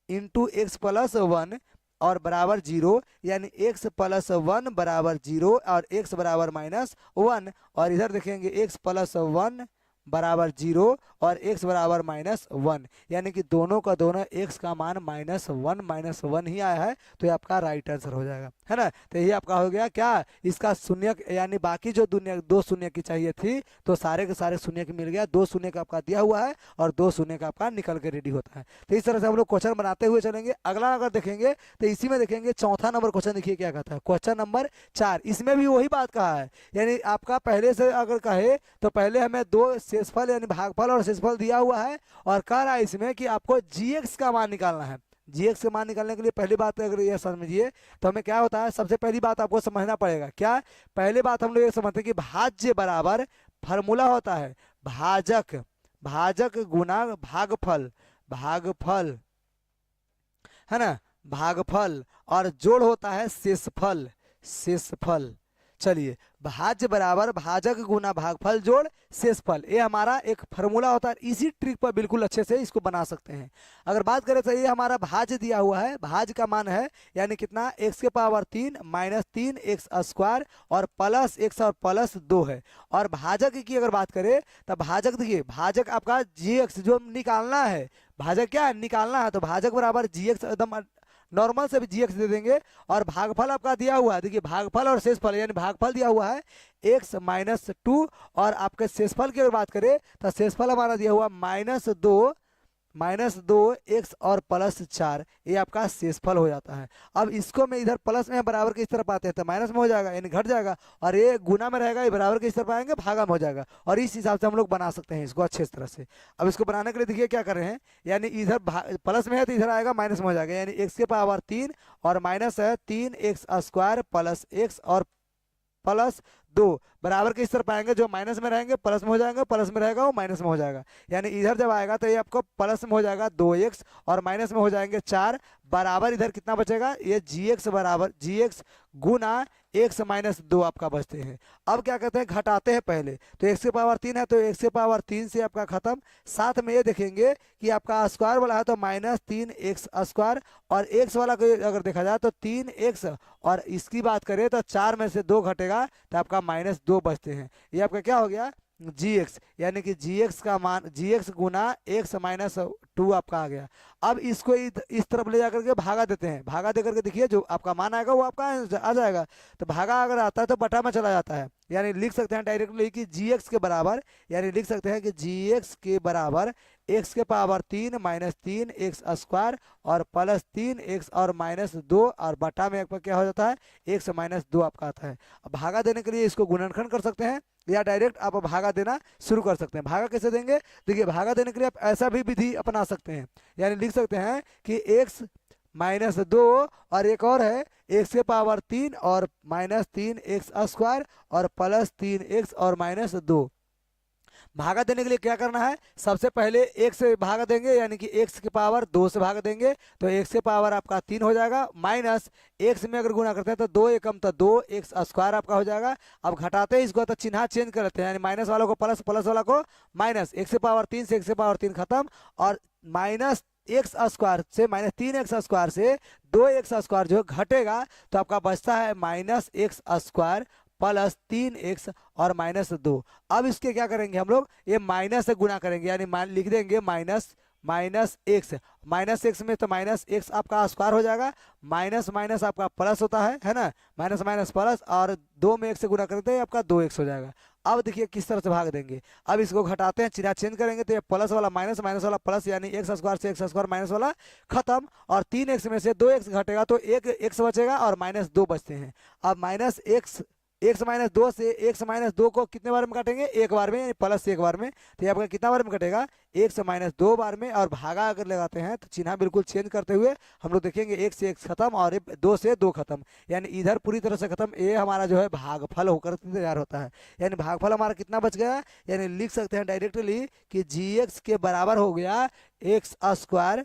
into x plus 1 और बराबर 0, यानी x प्लस 1 बराबर 0 और x बराबर माइनस 1, और इधर देखेंगे x प्लस 1 बराबर 0 और x बराबर माइनस 1, यानी कि दोनों का दोनों x का मान -1 ही आया है, तो ये आपका राइट आंसर हो जाएगा, है ना। तो ये आपका हो गया क्या, इसका शून्य, यानी बाकी जो दुनिया 2 शून्य की चाहिए थी तो सारे के सारे शून्य की मिल गया, 2 शून्य का आपका दिया हुआ है और 2 शून्य का आपका निकल के रेडी होता है। तो इस तरह से हम लोग क्वेश्चन बनाते हुए चलेंगे। अगला अगर देखेंगे तो इसी में देखेंगे चौथा नंबर क्वेश्चन, देखिए क्या कहता है, क्वेश्चन नंबर 4। इसमें भी वही बात कहा है, यानी आपका पहले से अगर कहे तो पहले हमें 2 शेषफल यानी भागफल और शेषफल दिया हुआ है और कह रहा है इसमें कि आपको gx का मान निकालना है। gx का मान निकालने के लिए पहली बात अगर ये समझिए तो हमें क्या होता है, सबसे पहली बात आपको समझना पड़ेगा क्या, पहली बात हम लोग ये समझते हैं कि भाज्य बराबर फार्मूला होता है भाजक, भाजक गुना भागफल, भागफल, है ना, भागफल, और जोड़ होता है शेषफल, शेषफल। चलिए भाज्य बराबर भाजक गुना भागफल जोड़ शेषफल, ये हमारा एक फार्मूला होता है। इसी ट्रिक पर बिल्कुल अच्छे से इसको बना सकते हैं। अगर बात करें तो ये हमारा भाज्य दिया हुआ है, भाज्य का मान है यानी कितना, x⁻³ माइनस 3x² और प्लस x और प्लस 2 है। और भाजक की अगर बात करें तो भाजक देखिए, भाजक आपका gx जो निकालना है, भाजक क्या है निकालना है, तो भाजक बराबर gx एकदम नॉर्मल से भी gx दे देंगे। और भागफल आपका दिया हुआ है, देखिए भागफल और शेषफल, यानी भागफल दिया हुआ है x माइनस 2 और आपके शेषफल की अगर बात करें तो शेषफल हमारा दिया हुआ -2 x और प्लस 4, ये आपका शेषफल हो जाता है। अब इसको मैं इधर प्लस में बराबर के इस तरफ आते हैं तो माइनस में हो जाएगा यानी घट जाएगा, और ये गुना में रहेगा, ये बराबर के इस तरफ आएंगे भागा में हो जाएगा, और इस हिसाब से हम लोग बना सकते हैं इसको अच्छे तरह से। अब इसको बनाने के लिए देखिए क्या कर रहे हैं, यानी इधर प्लस में है तो इधर आएगा माइनस में हो जाएगा, यानी x⁻³ और माइनस है 3x² प्लस x और प्लस 2 बराबर के इस तरफ आएंगे, जो माइनस में रहेंगे प्लस में हो जाएंगे, प्लस में रहेगा वो माइनस में हो जाएगा, यानी इधर जब आएगा तो ये आपको प्लस में हो जाएगा 2x और माइनस में हो जाएंगे 4 बराबर इधर कितना बचेगा, ये जी एक्स बराबर जी एक्स गुना एक्स माइनस 2 आपका बचते हैं। अब क्या कहते हैं, घटाते हैं पहले, तो एक्स के पावर 3 है तो एक्स के पावर 3 से आपका खत्म। साथ में ये देखेंगे कि आपका स्क्वायर वाला है तो -3x², और एक्स वाला को अगर देखा जाए तो 3x, और इसकी बात करें तो 4 में से 2 घटेगा तो आपका -2 बचते हैं। ये आपका क्या हो गया, जी एक्स, यानी कि जी एक्स का मान जी एक्स गुना एक्स माइनस 2 आपका आ गया। अब इसको इस तरफ ले जाकर के भागा देते हैं, भागा दे करके देखिए जो आपका मान आएगा वो आपका आ जाएगा। तो भागा अगर आता है तो बटा में चला जाता है, यानी लिख सकते हैं डायरेक्टली कि जी एक्स के बराबर, यानी लिख सकते हैं कि जी एक्स के बराबर एक्स के पावर 3 -3x² और +3x और -2, और बटा में आपका क्या हो जाता है, एक्स माइनस 2 आपका आता है। अब भागा देने के लिए इसको गुणनखंड कर सकते हैं या डायरेक्ट आप भागा देना शुरू कर सकते हैं। भागा कैसे देंगे, देखिए भागा देने के लिए आप ऐसा भी विधि अपना सकते हैं, यानी लिख सकते हैं कि एक्स -2 और एक और है एक्स के पावर 3 और -3x² और +3x और -2। भागा देने के लिए क्या करना है, सबसे पहले एक से भागा देंगे, यानी कि एक्स के पावर 2 से भाग देंगे तो एक्स के पावर आपका 3 हो जाएगा, माइनस एक्स में अगर गुणा करते हैं तो 2 एकम तो 2x² आपका हो जाएगा। अब घटाते हैं इसको तो चिन्ह चेंज कर लेते हैं, यानी माइनस वालों को प्लस, प्लस वाला को माइनस, एक्स के पावर 3 से एक्स के पावर 3 खत्म, और -x² से -3x² से 2x² जो घटेगा तो आपका बचता है -x² +3x और -2। अब इसके क्या करेंगे हम लोग, ये माइनस से गुना करेंगे, यानी लिख देंगे -x, -x में तो -x आपका स्क्वायर हो जाएगा, माइनस माइनस आपका प्लस होता है ना, माइनस माइनस प्लस, और 2 में 1 से गुना करते हैं आपका 2x हो जाएगा। अब देखिए किस तरह से भाग देंगे, अब इसको घटाते हैं, चिन्ह चेंज करेंगे तो ये प्लस वाला माइनस, माइनस वाला प्लस, यानी x² से x² माइनस वाला खत्म, और 3x में से 2x घटेगा तो एक x बचेगा और -2 बचते हैं। अब x-2 से x-2 को कितने बार में काटेंगे, एक बार में, यानी प्लस से एक बार में, तो ये आपका कितना बार में कटेगा, x-2 बार में। और भागा अगर लगाते हैं तो चिन्ह बिल्कुल चेंज करते हुए हम लोग देखेंगे 1 से 1 खत्म और 2 से 2 खत्म, यानी इधर पूरी तरह से खत्म। ये हमारा जो है भागफल होकर तैयार होता है, यानी भागफल हमारा कितना बच गया, यानी लिख सकते हैं डायरेक्टली कि जी एक्स के बराबर हो गया x²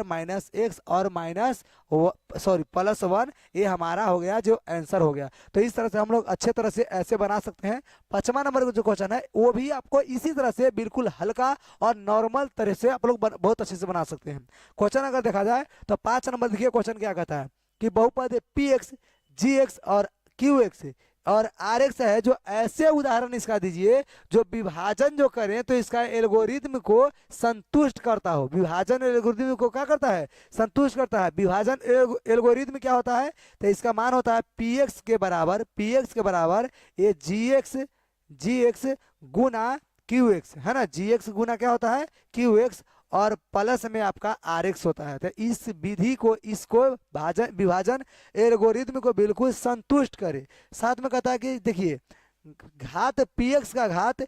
माइनस एक्स और +1, ये हमारा हो गया जो आंसर हो गया। तो इस तरह से हम लोग अच्छे तरह से ऐसे बना सकते हैं। 5वां नंबर का जो क्वेश्चन है वो भी आपको इसी तरह से बिल्कुल हल्का और नॉर्मल तरह से आप लोग बहुत अच्छे से बना सकते हैं। क्वेश्चन अगर देखा जाए तो 5 नंबर देखिए क्वेश्चन क्या कहता है कि बहुपद पी एक्स जी एक्स और क्यू एक्स और आर एक्स है, जो ऐसे उदाहरण इसका दीजिए जो विभाजन जो करें तो इसका एल्गोरिथम को संतुष्ट करता हो। विभाजन एल्गोरिथम को क्या करता है, संतुष्ट करता है। विभाजन एल्गोरिथम क्या होता है, तो इसका मान होता है पी एक्स के बराबर ये जी एक्स गुना क्यू एक्स, है ना, जी एक्स गुना क्या होता है क्यू एक्स, और प्लस में आपका आर एक्स होता है। तो इस विधि को, इसको विभाजन एल्गोरिथम को बिल्कुल संतुष्ट करे। साथ में कहता है कि देखिए घात पी एक्स का घात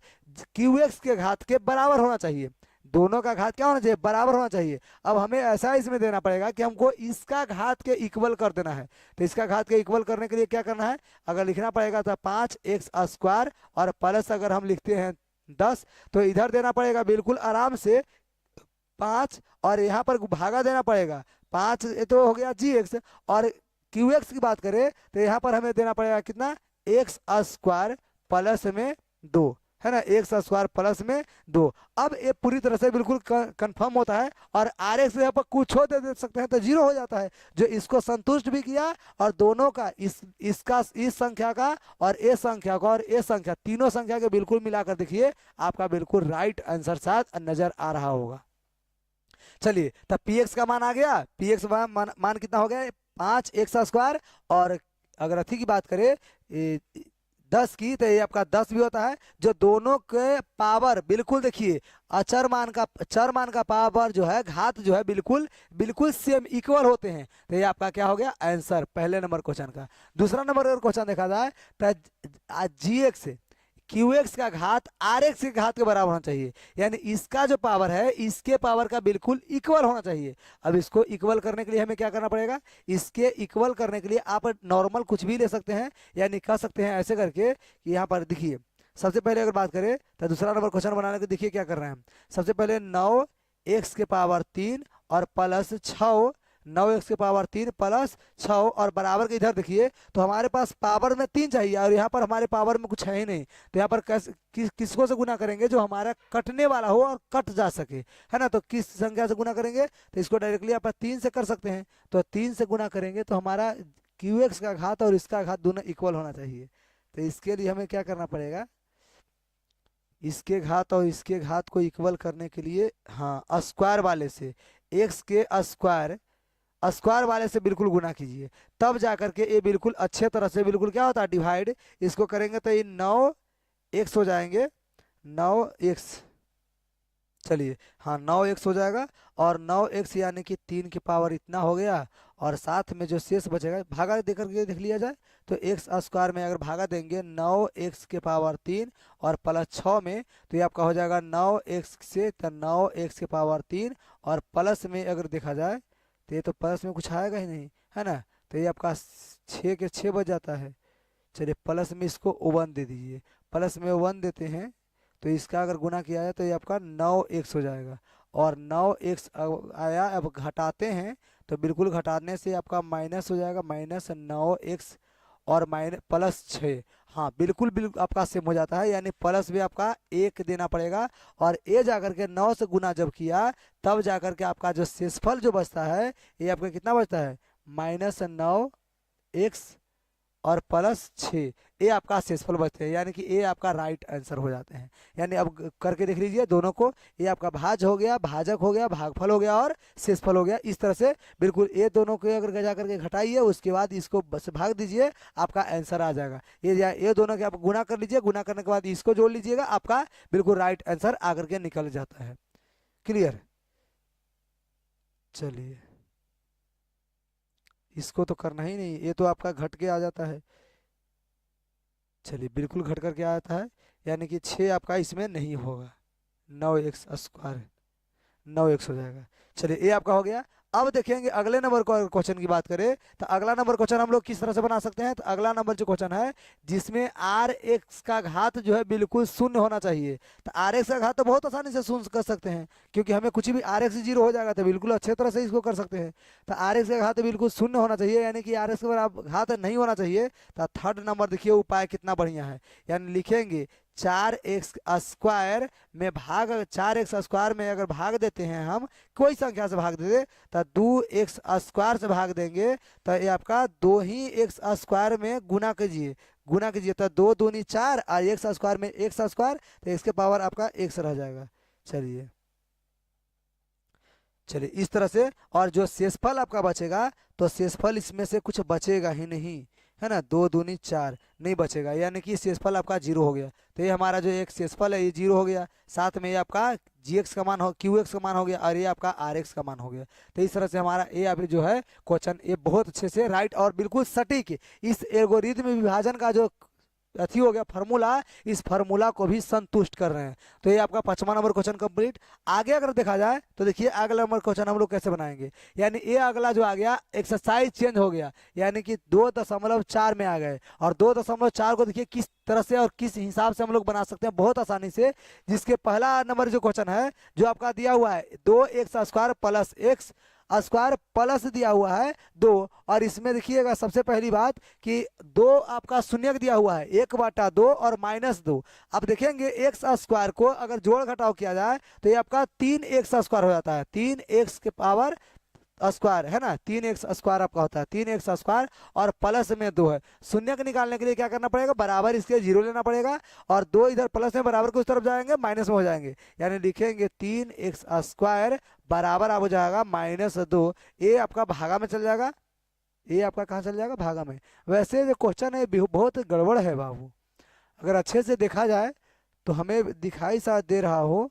क्यू एक्स के घात के बराबर होना चाहिए, दोनों का घात क्या होना चाहिए, बराबर होना चाहिए। अब हमें ऐसा इसमें देना पड़ेगा कि हमको इसका घात के इक्वल कर देना है। तो इसका घात के इक्वल करने के लिए क्या करना है, अगर लिखना पड़ेगा तो 5x² और प्लस अगर हम लिखते हैं 10 तो इधर देना पड़ेगा बिल्कुल आराम से 5, और यहाँ पर भागा देना पड़ेगा 5, ये तो हो गया जी एक्स, और क्यू एक्स की बात करें तो यहाँ पर हमें देना पड़ेगा कितना, x² प्लस में 2, है ना, x² प्लस में 2। अब ये पूरी तरह से बिल्कुल कंफर्म होता है, और आर एक्स यहाँ पर कुछ हो दे सकते हैं तो 0 हो जाता है, जो इसको संतुष्ट भी किया, और दोनों का इसका इस संख्या का और ए संख्या का और ए संख्या, तीनों संख्या के बिल्कुल मिलाकर देखिए आपका बिल्कुल राइट आंसर साथ नजर आ रहा होगा। चलिए तब पी एक्स का मान आ गया, पी एक्स मान कितना हो गया 5x², और अगर अथी की बात करें 10 की तो ये आपका 10 भी होता है, जो दोनों के पावर बिल्कुल देखिए चर मान का पावर जो है, घात जो है बिल्कुल सेम इक्वल होते हैं। तो ये आपका क्या हो गया आंसर पहले नंबर क्वेश्चन का। दूसरा नंबर अगर क्वेश्चन देखा जाए तो जी एक्स क्यू एक्स का घात आर एक्स के घात के बराबर होना चाहिए, यानी इसका जो पावर है इसके पावर का बिल्कुल इक्वल होना चाहिए। अब इसको इक्वल करने के लिए हमें क्या करना पड़ेगा, इसके इक्वल करने के लिए आप नॉर्मल कुछ भी ले सकते हैं, यानी कह सकते हैं ऐसे करके कि यहाँ पर देखिए सबसे पहले अगर बात करें तो दूसरा नंबर क्वेश्चन बनाने के देखिए क्या कर रहे हैं हम। सबसे पहले 9x के पावर 3 और प्लस 6 9x के पावर 3 प्लस 6 और बराबर के इधर देखिए तो हमारे पास पावर में 3 चाहिए और यहाँ पर हमारे पावर में कुछ है ही नहीं, तो यहाँ पर किसको से गुना करेंगे जो हमारा कटने वाला हो और कट जा सके, है ना। तो किस संख्या से गुना करेंगे, तो इसको डायरेक्टली आप 3 से कर सकते हैं, तो 3 से गुना करेंगे तो हमारा QX का घात और इसका घात दोनों इक्वल होना चाहिए। तो इसके लिए हमें क्या करना पड़ेगा, इसके घात और इसके घात को इक्वल करने के लिए, हाँ, स्क्वायर वाले से x के स्क्वायर वाले से बिल्कुल गुना कीजिए, तब जाकर के ये बिल्कुल अच्छे तरह से बिल्कुल क्या होता है डिवाइड, इसको करेंगे तो ये 9x हो जाएंगे, 9x, चलिए हाँ 9x हो जाएगा और 9x यानी कि 3 की पावर इतना हो गया, और साथ में जो शेष बचेगा भागा दे करके देख लिया जाए तो एक्स स्क्वायर में अगर भागा देंगे 9x के पावर 3 और प्लस 6 में, तो ये आपका हो जाएगा 9x से, तो 9x के पावर 3 और प्लस में अगर देखा जाए तो ये तो प्लस में कुछ आएगा ही नहीं, है ना। तो ये आपका 6 के 6 बच जाता है। चलिए प्लस में इसको 1 दे दीजिए, प्लस में 1 देते हैं तो इसका अगर गुना किया जाए तो ये आपका 9x हो जाएगा, और 9x आया, अब घटाते हैं तो बिल्कुल घटाने से आपका माइनस हो जाएगा, -9x और माइनस प्लस 6, हाँ बिल्कुल बिल्कुल आपका सेम हो जाता है, यानी प्लस भी आपका 1 देना पड़ेगा, और ये जाकर के 9 से गुना जब किया तब जाकर के आपका जो शेषफल जो बचता है ये आपका कितना बचता है, -9x और प्लस 6, ये आपका शेषफल बचते हैं, यानी कि ये आपका राइट आंसर हो जाते हैं। यानी अब करके देख लीजिए दोनों को, ये आपका भाज हो गया, भाजक हो गया, भागफल हो गया और शेषफल हो गया। इस तरह से बिल्कुल ये दोनों को अगर जा करके घटाइए उसके बाद इसको बस भाग दीजिए, आपका आंसर आ जाएगा। ये दोनों के आप गुना कर लीजिए, गुना करने के बाद इसको जोड़ लीजिएगा, आपका बिल्कुल राइट आंसर आकर के निकल जाता है। क्लियर, चलिए इसको तो करना ही नहीं, ये तो आपका घट के आ जाता है। चलिए बिल्कुल घट करके आता है, यानी कि 6 आपका इसमें नहीं होगा, 9x स्क्वायर 9x हो जाएगा। चलिए ये आपका हो गया। अब देखेंगे अगले नंबर क्वेश्चन की बात करें तो अगला नंबर क्वेश्चन हम लोग किस तरह से बना सकते हैं, तो अगला नंबर जो क्वेश्चन है जिसमें RX का घात जो है बिल्कुल शून्य होना चाहिए, तो RX का घात तो बहुत आसानी से शून्य कर सकते हैं, क्योंकि हमें कुछ भी RX 0 हो जाएगा तो बिल्कुल अच्छे तरह से इसको कर सकते हैं। तो RX का घात बिल्कुल शून्य होना चाहिए, यानी कि RX के बराबर घात नहीं होना चाहिए। तो थर्ड नंबर देखिए उपाय कितना बढ़िया है, यानी लिखेंगे 4x स्क्वायर में भाग, 4x स्क्वायर में अगर भाग देते हैं हम कोई संख्या से भाग देते तो 2x स्क्वायर से भाग देंगे, तो ये आपका 2 ही x स्क्वायर में गुना कीजिए, गुना कीजिए तो 2 दूनी 4 और x स्क्वायर में x स्क्वायर, तो इसके पावर आपका x रह जाएगा। चलिए चलिए इस तरह से, और जो शेषफल आपका बचेगा तो शेषफल इसमें से कुछ बचेगा ही नहीं, है ना, 2 दूनी 4 नहीं बचेगा, यानी कि शेषफल आपका 0 हो गया। तो ये हमारा जो एक शेषफल है ये 0 हो गया, साथ में ये आपका GX का मान हो, QX का मान हो गया, और ये आपका RX का मान हो गया। तो इस तरह से हमारा ये अभी जो है क्वेश्चन ये बहुत अच्छे से राइट और बिल्कुल सटीक इस एल्गोरिथम विभाजन का जो अथी हो गया फार्मूला, इस फार्मूला को भी संतुष्ट कर रहे हैं। तो ये आपका 5वां नंबर क्वेश्चन कंप्लीट। आगे अगर देखा जाए तो देखिए अगला नंबर क्वेश्चन हम लोग कैसे बनाएंगे, यानी ये अगला जो आ गया एक्सरसाइज चेंज हो गया, यानी कि 2.4 में आ गए, और 2.4 को देखिए किस तरह से और किस हिसाब से हम लोग बना सकते हैं बहुत आसानी से। जिसके पहला नंबर जो क्वेश्चन है जो आपका दिया हुआ है 2x square plus x square plus दिया हुआ है 2, और इसमें देखिएगा सबसे पहली बात कि 2 आपका शून्य दिया हुआ है, 1/2 और -2। अब देखेंगे एक्स स्क्वायर को अगर जोड़ घटाव किया जाए तो ये आपका 3x स्क्वायर हो जाता है, 3x के पावर स्क्वायर, है ना, 3x स्क्वायर आपका होता है, 3x स्क्वायर और प्लस में 2 है। शून्य को निकालने के लिए क्या करना पड़ेगा, बराबर इसके 0 लेना पड़ेगा, और 2 इधर प्लस में बराबर को उस तरफ जाएंगे माइनस में हो जाएंगे, यानी लिखेंगे 3x स्क्वायर बराबर आप हो जाएगा -2। ये आपका भागा में चल जाएगा, ये आपका कहाँ चल जाएगा, भागा में। वैसे जो क्वेश्चन है बहुत गड़बड़ है बाबू, अगर अच्छे से देखा जाए तो हमें दिखाई शायद दे रहा हो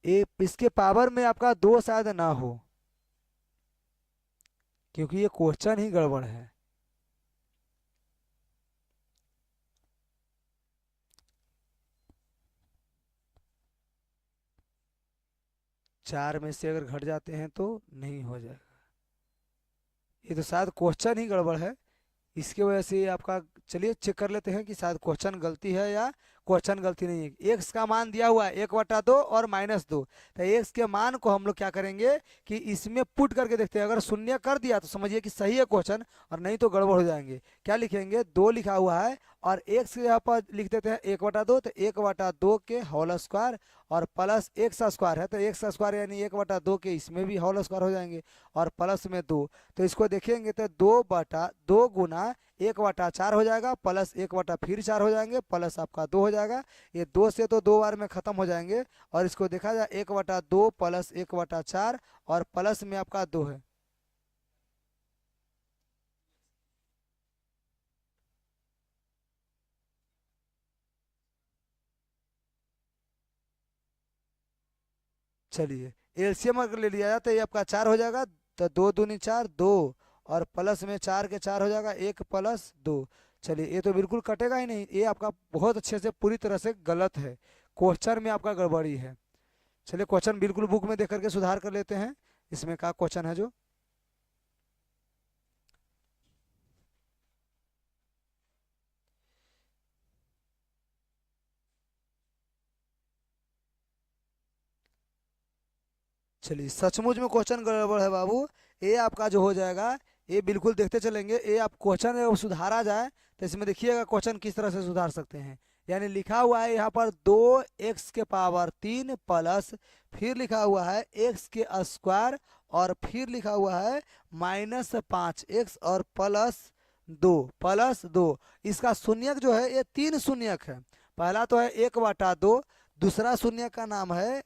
ये इसके पावर में आपका 2 शायद ना हो, क्योंकि ये क्वेश्चन ही गड़बड़ है। चार में से अगर घट जाते हैं तो नहीं हो जाएगा, ये तो शायद क्वेश्चन ही गड़बड़ है, इसके वजह से ये आपका, चलिए चेक कर लेते हैं कि शायद क्वेश्चन गलती है या क्वेश्चन गलती नहीं है। एक्स का मान दिया हुआ है 1/2 और -2, तो एक्स के मान को हम लोग क्या करेंगे कि इसमें पुट करके देखते हैं। अगर शून्य कर दिया तो समझिए कि सही है क्वेश्चन, और नहीं तो गड़बड़ हो जाएंगे। क्या लिखेंगे, 2 लिखा हुआ है और एक्स के यहाँ पर लिख देते हैं 1/2, तो 1/2 के होल स्क्वायर और प्लस एक्स स्क्वायर है, तो एक्स स्क्वायर यानी 1/2 के इसमें भी होल स्क्वायर हो जाएंगे और प्लस में 2। तो इसको देखेंगे तो 2/2 गुना 1/4 हो जाएगा, प्लस 1 फिर 4 हो जाएंगे, प्लस आपका 2 हो जाएगा। ये 2 से तो 2 बार में खत्म हो जाएंगे, और इसको देखा जाए 1/2 प्लस 1/4 और प्लस में आपका 2 है। चलिए, एलसीएम अगर ले लिया जाए तो ये आपका 4 हो जाएगा, तो 2 दूनी 4, 2 और प्लस में 4 के 4 हो जाएगा, 1 + 2। चलिए, ये तो बिल्कुल कटेगा ही नहीं, ये आपका बहुत अच्छे से पूरी तरह से गलत है, क्वेश्चन में आपका गड़बड़ी है। चलिए, क्वेश्चन बिल्कुल बुक में देख करके सुधार कर लेते हैं, इसमें क्या क्वेश्चन है जो। चलिए, सचमुच में क्वेश्चन गड़बड़ है बाबू। ये आपका जो हो जाएगा, ये बिल्कुल देखते चलेंगे, ये आप क्वेश्चन अगर सुधारा जाए तो इसमें देखिएगा क्वेश्चन किस तरह से सुधार सकते हैं। यानी लिखा हुआ है यहाँ पर 2x³ प्लस, फिर लिखा हुआ है x² और फिर लिखा हुआ है -5x और +2 इसका शून्यक जो है ये 3 शून्यक है। पहला तो है 1/2, दूसरा शून्य का नाम है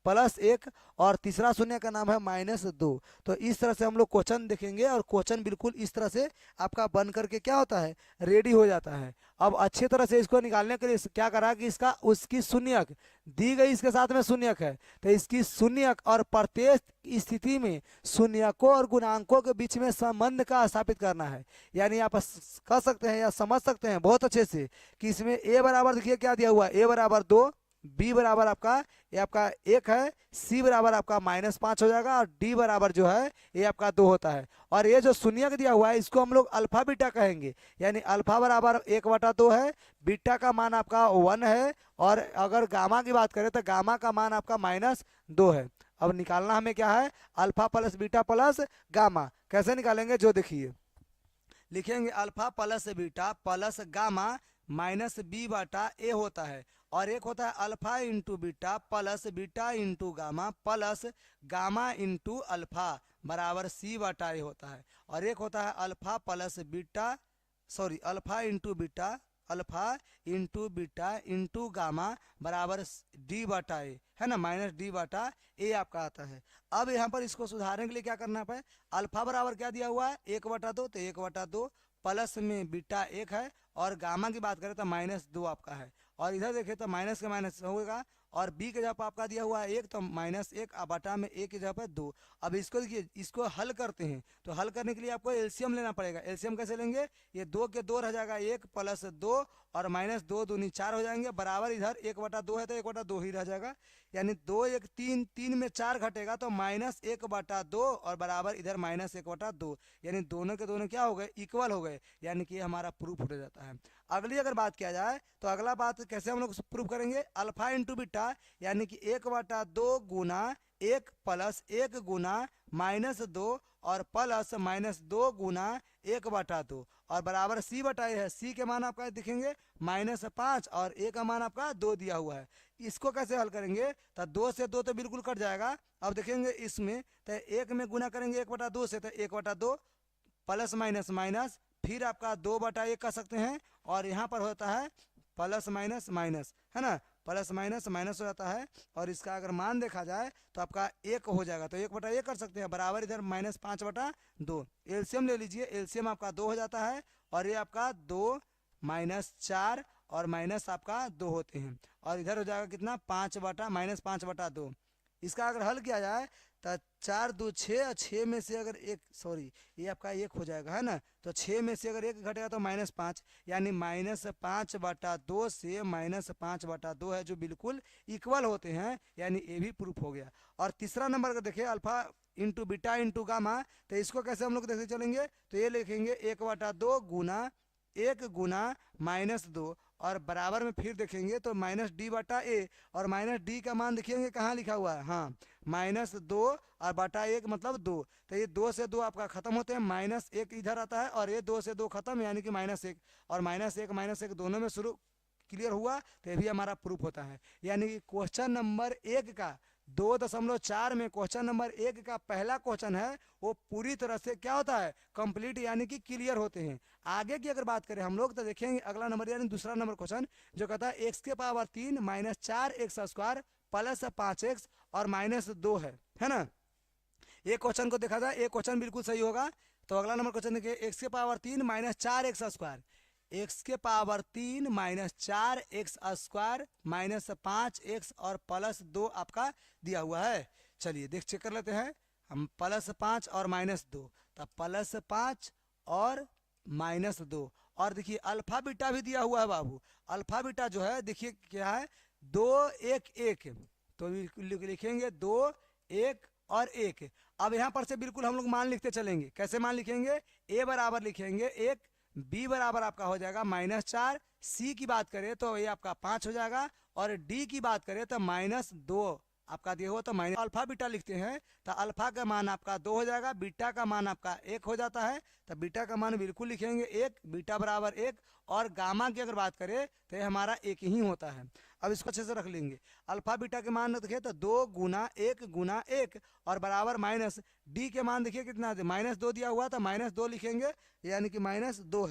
+1 और तीसरा शून्य का नाम है -2। तो इस तरह से हम लोग क्वेश्चन देखेंगे और क्वेश्चन बिल्कुल इस तरह से आपका बन करके क्या होता है, रेडी हो जाता है। अब अच्छी तरह से इसको निकालने के लिए क्या करा कि इसका उसकी शून्यक दी गई, इसके साथ में शून्यक है, तो इसकी शून्यक और प्रत्येक स्थिति में शून्यकों और गुणांकों के बीच में संबंध का स्थापित करना है। यानी आप कह सकते हैं या समझ सकते हैं बहुत अच्छे से कि इसमें a बराबर देखिए क्या दिया हुआ है, a बराबर 2, b बराबर आपका ये आपका 1 है, c बराबर आपका -5 हो जाएगा और d बराबर जो है ये आपका 2 होता है। और ये जो शून्यक दिया हुआ है इसको हम लोग अल्फा बीटा कहेंगे। यानी अल्फा बराबर 1/2 है, बीटा का मान आपका 1 है, और अगर गामा की बात करें तो गामा का मान आपका -2 है। अब निकालना हमें क्या है, alpha plus beta plus gamma. कैसे निकालेंगे जो देखिए, लिखेंगे alpha plus beta plus gamma -b/a होता है, और एक होता है alpha into beta plus beta into gamma plus gamma into alpha बराबर c/a होता है, और एक होता है alpha plus beta alpha into beta into gamma बराबर d/a है ना, -d/a आपका आता है। अब यहाँ पर इसको सुधारने के लिए क्या करना है, अल्फा बराबर क्या दिया हुआ है 1/2, तो 1/2 प्लस में बीटा 1 है, और गामा की बात करें तो -2 आपका है, और इधर देखें तो माइनस का माइनस होगा, और b के जगह पर आपका दिया हुआ है 1, तो -1 बटा में a की जगह पर 2। अब इसको देखिए, इसको हल करते हैं, तो हल करने के लिए आपको एलसीएम लेना पड़ेगा। एलसीएम कैसे लेंगे, ये 2 के 2 रह जाएगा, 1 + 2 और -2 दूनी 4 हो जाएंगे, बराबर इधर 1/2 है तो 1/2 ही रह जाएगा। यानी 2 1 3, 3 में 4 घटेगा तो -1/2 और बराबर इधर -1/2, यानी दोनों के दोनों क्या हो गए, इक्वल हो गए, यानी कि हमारा प्रूफ हो जाता है। अगली अगर बात किया जाए तो अगला बात कैसे हम लोग प्रूफ करेंगे, अल्फा इंटू बीटा यानी कि 1/2 गुना 1 + 1 गुना -2 और प्लस -2 गुना 1/2 और बराबर c/a है। c के मान आपका दिखेंगे -5 और a का मान आपका 2 दिया हुआ है। इसको कैसे हल करेंगे, तो 2 से 2 तो बिल्कुल कट जाएगा। अब देखेंगे इसमें तो 1 में गुना करेंगे 1/2 से, तो 1/2 प्लस माइनस माइनस, फिर आपका 2/1 कर सकते हैं, और यहाँ पर होता है प्लस माइनस माइनस, है ना, प्लस माइनस माइनस हो जाता है, और इसका अगर मान देखा जाए तो आपका 1 हो जाएगा, तो 1/1 कर सकते हैं, बराबर इधर -5/2। एलसीएम ले लीजिए, एलसीएम आपका 2 हो जाता है, और ये आपका 2 -4 और माइनस आपका 2 होते हैं, और इधर हो जाएगा कितना, -5/2। इसका अगर हल किया जाए तो 4 2 6 और 6 में से अगर एक ये आपका 1 हो जाएगा, है ना, तो 6 में से अगर 1 घटेगा तो -5, यानी -5/2 से -5/2 है, जो बिल्कुल इक्वल होते हैं, यानी ये भी प्रूफ हो गया। और तीसरा नंबर अगर देखिए alpha into beta into gamma, तो इसको कैसे हम लोग देखते चलेंगे, तो ये लिखेंगे 1/2 गुना 1 गुना -2 और बराबर में फिर देखेंगे तो माइनस डी बटा ए, और माइनस डी का मान देखेंगे कहाँ लिखा हुआ है, हाँ -2 और बटा 1 मतलब 2, तो ये 2 से 2 आपका खत्म होते हैं, -1 इधर आता है और ये 2 से 2 खत्म यानी कि -1, और -1 दोनों में शुरू क्लियर हुआ, तो ये भी हमारा प्रूफ होता है। यानी कि क्वेश्चन नंबर 1 का 2.4 में क्वेश्चन नंबर 1 का पहला क्वेश्चन है वो पूरी तरह से क्या होता है, कंप्लीट यानी कि क्लियर होते हैं। आगे की अगर बात करें हम लोग तो देखेंगे अगला नंबर यानी दूसरा नंबर क्वेश्चन जो कहता है x⁻³ - 4x² प्लस 5x और -2 है ना। एक क्वेश्चन को देखा जाए, एक क्वेश्चन बिल्कुल सही होगा। तो अगला नंबर क्वेश्चन देखिए x⁻³ - 4x² x⁻³ - 4x² -5x और +2 आपका दिया हुआ है। चलिए देख चेक कर लेते हैं हम, +5 और -2, तब +5 और -2, और देखिए अल्फा बीटा भी दिया हुआ है बाबू। अल्फा बीटा जो है देखिए क्या है, 2 1 1, तो लिखेंगे 2 1 और 1। अब यहाँ पर से बिल्कुल हम लोग मान लिखते चलेंगे। कैसे मान लिखेंगे, a बराबर लिखेंगे 1, b बराबर आपका हो जाएगा -4, c की बात करें तो ये आपका 5 हो जाएगा, और d की बात करें तो -2 आपका दिया हुआ, तो माइनस अल्फा बीटा लिखते हैं तो अल्फा का मान आपका 2 हो जाएगा, बीटा का मान आपका 1 हो जाता है, तो बीटा का मान बिल्कुल लिखेंगे 1, बीटा बराबर 1, और गामा की अगर बात करें तो ये हमारा 1 ही होता है। अब इसको अच्छे से रख लेंगे, अल्फा बीटा के मान देखिए तो 2 × 1 × 1 और बराबर माइनस डी के मान देखिए कितना है, -2 दिया हुआ था, -2 लिखेंगे यानी कि -2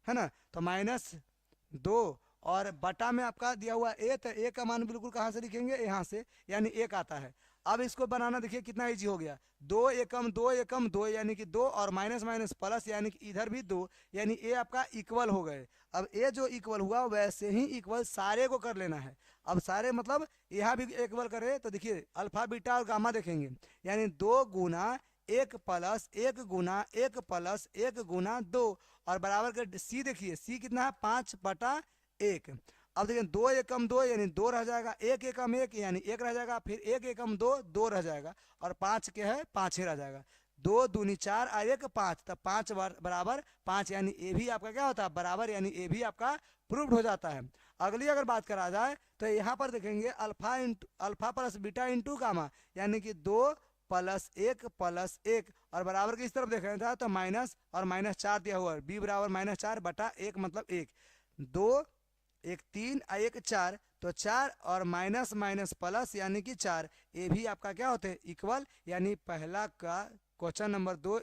है ना, तो -2 और बटा में आपका दिया हुआ ए, तो ए का मान बिल्कुल कहाँ से लिखेंगे, यहाँ से, यानी 1 आता है। अब इसको बनाना देखिए कितना इजी हो गया, 2 एकम 2 एकम 2 यानी कि 2 और माइनस माइनस प्लस यानी कि इधर भी 2, यानी ए आपका इक्वल हो गए। अब ए जो इक्वल हुआ वैसे ही इक्वल सारे को कर लेना है। अब सारे मतलब यहाँ भी इक्वल करें तो देखिए अल्फा बीटा और गामा देखेंगे, यानी 2 × 1 + 1 × 1 + 1 × 2 और बराबर के सी देखिए, सी कितना है 5/1। अब देखिए 2 एकम 2 यानी 2 रह जाएगा, 1 एकम 1 यानी 1 रह जाएगा, फिर 1 एकम 2 2 रह जाएगा, और 5 के है 5 ही रह जाएगा। 2 दूनी 4 और 1 5, तब 5 बराबर 5 यानी ए भी आपका क्या होता है, बराबर, यानी ए भी आपका प्रूव्ड हो जाता है। अगली अगर बात करा जाए तो यहाँ पर देखेंगे alpha plus beta into gamma, यानी कि 2 + 1 + 1 और बराबर की इस तरफ देख रहे था तो माइनस और -4 दिया हुआ है, b बराबर -4/1 मतलब 1, 2 1 3 और 1 4, तो 4 और माइनस माइनस प्लस यानी कि 4, ये भी आपका क्या होते हैं इक्वल। यानी पहला का क्वेश्चन नंबर 2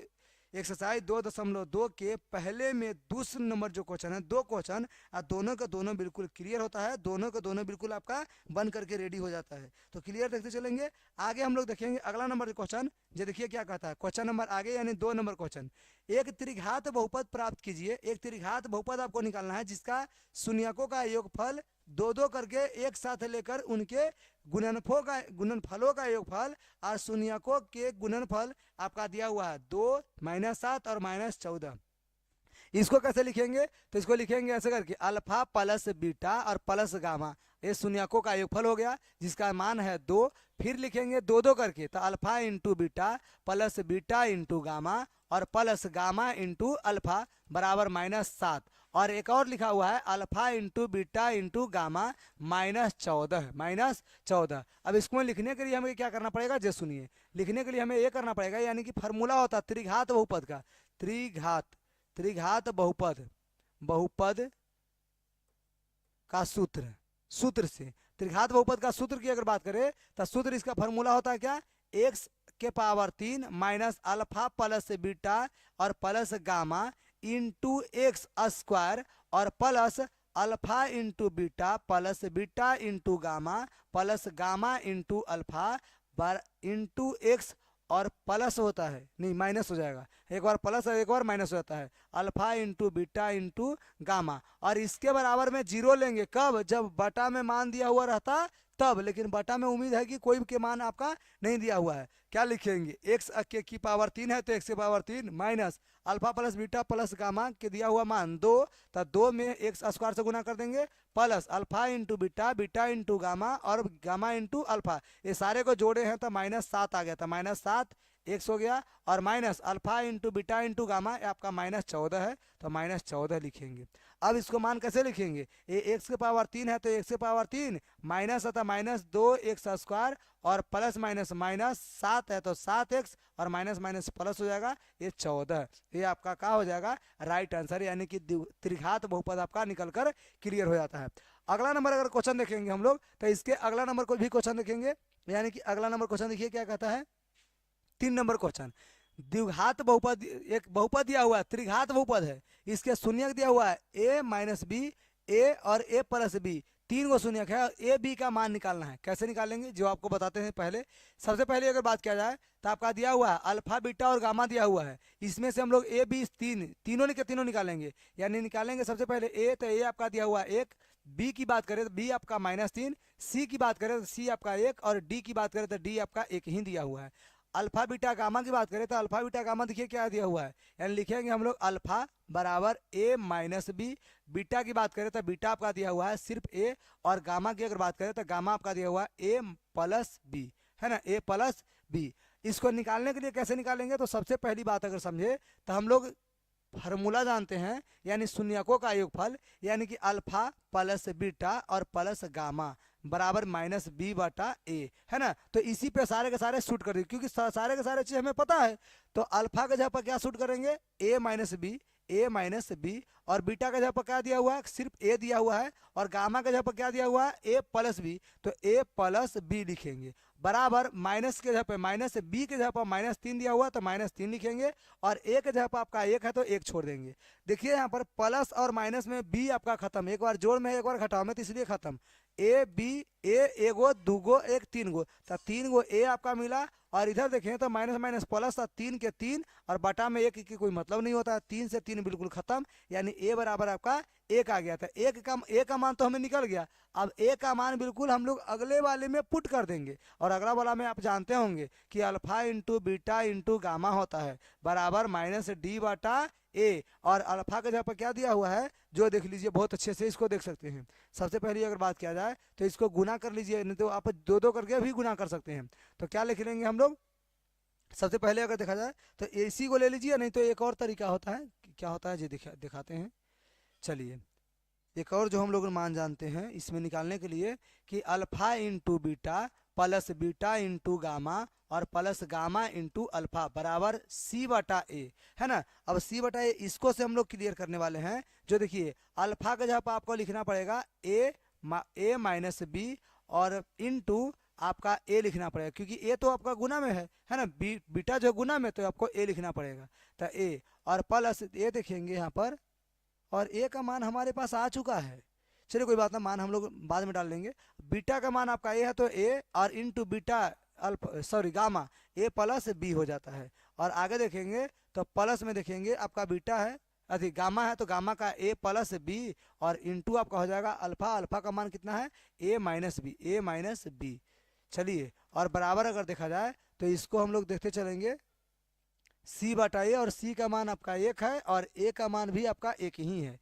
एक्सरसाइज 2.2 के पहले में दूसरे नंबर जो क्वेश्चन है, 2 क्वेश्चन दोनों का दोनों बिल्कुल क्लियर होता है, दोनों का दोनों बिल्कुल आपका बन करके रेडी हो जाता है। तो क्लियर देखते चलेंगे। आगे हम लोग देखेंगे अगला नंबर क्वेश्चन, जो देखिए क्या कहता है क्वेश्चन नंबर आगे यानी 2 नंबर क्वेश्चन, एक त्रिघात बहुपद प्राप्त कीजिए। एक त्रिघात बहुपद आपको निकालना है जिसका शून्यकों का योगफल 2 करके एक साथ लेकर उनके गुणनफलों का योगफल और शून्यकों के गुणनफल आपका दिया हुआ है 2 -7 और -14। इसको कैसे लिखेंगे, तो इसको लिखेंगे ऐसे करके अल्फा प्लस बीटा और प्लस गामा, ये शून्यकों का योगफल हो गया जिसका मान है 2। फिर लिखेंगे 2 करके तो alpha into beta plus beta into gamma और प्लस गामा इंटू अल्फा बराबर -7, और एक और लिखा हुआ है alpha into beta into gamma -14। अब इसको लिखने के लिए हमें क्या करना पड़ेगा, जे सुनिए, लिखने के लिए हमें ये करना पड़ेगा, यानी कि फार्मूला होता है त्रिघात बहुपद का, त्रिघात बहुपद का सूत्र से त्रिघात बहुपद का सूत्र की अगर बात करें तो सूत्र इसका फार्मूला होता है क्या, x⁻³ minus alpha plus beta और प्लस गामा इंटू x² और plus alpha into beta plus beta into gamma plus gamma into alpha into x और प्लस होता है, नहीं माइनस हो जाएगा, एक बार प्लस और एक बार माइनस हो जाता है, alpha into beta into gamma, और इसके बराबर में 0 लेंगे कब, जब बटा में मान दिया हुआ रहता तब, लेकिन बटा में उम्मीद है कि कोई के मान आपका नहीं दिया हुआ है। क्या लिखेंगे, x की पावर 3 है तो x की power 3 minus alpha plus beta plus gamma के दिया हुआ मान 2, तो 2 में x² से गुना कर देंगे plus alpha into beta beta into gamma और गामा इंटू अल्फा, ये सारे को जोड़े हैं तो -7 आ गया था, -7 एक्स हो गया, और minus alpha into beta into gamma आपका -14 है, तो -14 लिखेंगे। अब इसको मान कैसे लिखेंगे, ये एक्स के पावर 3 है तो एक्स के पावर 3 माइनस अतः -2 एक्स स्क्वायर, और प्लस माइनस -7 है तो 7x, और माइनस माइनस प्लस हो जाएगा ये 14। ये आपका क्या हो जाएगा, राइट आंसर, यानी कि त्रिघात बहुपद आपका निकलकर क्लियर हो जाता है। अगला नंबर अगर क्वेश्चन देखेंगे हम लोग, तो इसके अगला नंबर को भी क्वेश्चन देखेंगे, यानी कि अगला नंबर क्वेश्चन देखिए क्या कहता है, 3 नंबर क्वेश्चन। द्विघात बहुपद, एक बहुपद दिया हुआ है, त्रिघात बहुपद है, इसके शून्यक दिया हुआ है a माइनस बी, ए और a प्लस बी, 3 गो शून्यक है, ए बी का मान निकालना है। कैसे निकालेंगे जो आपको बताते हैं पहले। सबसे पहले अगर बात किया जाए तो आपका दिया हुआ है अल्फा बीटा और गामा दिया हुआ है, इसमें से हम लोग ए बी तीनों के तीनों निकालेंगे, यानी निकालेंगे सबसे पहले ए, तो ए आपका दिया हुआ है 1, बी की बात करें तो बी आपका -3, सी की बात करें तो सी आपका 1, और डी की बात करें तो डी आपका 1 ही दिया हुआ है। अल्फा बीटा गामा की बात करें तो अल्फा बीटा गामा देखिए क्या दिया हुआ है, यानी लिखेंगे हम लोग अल्फा बराबर a माइनस बी। बीटा की बात करें तो बीटा आपका दिया हुआ है सिर्फ a, और गामा की अगर बात करें तो गामा आपका दिया हुआ है a प्लस बी, है ना, a प्लस बी। इसको निकालने के लिए कैसे निकालेंगे, तो सबसे पहली बात अगर समझे तो हम लोग फार्मूला जानते हैं, यानी शून्यकों का योगफल, यानी कि अल्फा प्लस बीटा और प्लस गामा बराबर -b बटा a, है ना। तो इसी पे सारे के सारे शूट कर देंगे, क्योंकि सारे के सारे चीज हमें पता है। तो अल्फा के जगह पर क्या शूट करेंगे, a माइनस बी, और बीटा के जगह पर क्या दिया हुआ है, सिर्फ a दिया हुआ है, और गामा के जगह पर क्या दिया हुआ है, a प्लस बी, तो a प्लस बी लिखेंगे, बराबर माइनस के जगह पे माइनस बी के जगह पर -3 दिया हुआ तो -3 लिखेंगे, और ए के जगह पर आपका 1 है तो 1 छोड़ देंगे। देखिए यहाँ पर प्लस और माइनस में बी आपका खत्म, एक बार जोड़ में एक बार घटाव में, तो इसलिए खत्म। ए बी ए, एगो दूगो एक, 3 गो, तो 3 गो ए आपका मिला, और इधर देखें तो माइनस माइनस प्लस था, 3 के 3, और बटा में 1 की कोई मतलब नहीं होता है, 3 से 3 बिल्कुल खत्म, यानी ए बराबर आपका 1 आ गया था। ए का मान तो हमें निकल गया, अब ए का मान बिल्कुल हम लोग अगले वाले में पुट कर देंगे, और अगला वाला में आप जानते होंगे कि alpha into beta into gamma होता है बराबर -d बटा ए, और अल्फा के जगह पर क्या दिया हुआ है, जो देख लीजिए बहुत अच्छे से इसको देख सकते हैं। सबसे पहले अगर बात किया जाए तो इसको गुना कर लीजिए, नहीं तो आप 2-2 करके भी गुना कर सकते हैं। तो क्या लिख लेंगे हम लोग, सबसे पहले अगर देखा जाए तो इसी को ले लीजिए, नहीं तो एक और तरीका होता है, क्या होता है जी दिखाते हैं। चलिए एक और जो हम लोग मान जानते हैं इसमें निकालने के लिए, कि alpha into beta plus beta into gamma और प्लस गामा इंटू अल्फा बराबर सी बटा ए, है ना। अब सी बटा ए इसको से हम लोग क्लियर करने वाले हैं। जो देखिए अल्फा का जगह पर आपको लिखना पड़ेगा ए माइनस बी, और इंटू आपका ए लिखना पड़ेगा, क्योंकि ए तो आपका गुना में है ना, बीटा जो गुना में, तो आपको ए लिखना पड़ेगा, तो ए और प्लस ए देखेंगे यहाँ पर, और ए का मान हमारे पास आ चुका है। चलिए कोई बात ना, मान हम लोग बाद में डाल लेंगे। बीटा का मान आपका ए है तो ए, और into beta gamma A plus B हो जाता है, और आगे देखेंगे तो प्लस में देखेंगे आपका बीटा है, अधिक गामा है तो गामा का ए प्लस बी, और इंटू आपका हो जाएगा अल्फा, अल्फा का मान कितना है ए माइनस बी। चलिए और बराबर अगर देखा जाए तो इसको हम लोग देखते चलेंगे, सी बटा ए, और सी का मान आपका 1 है, और ए का मान भी आपका 1 ही है।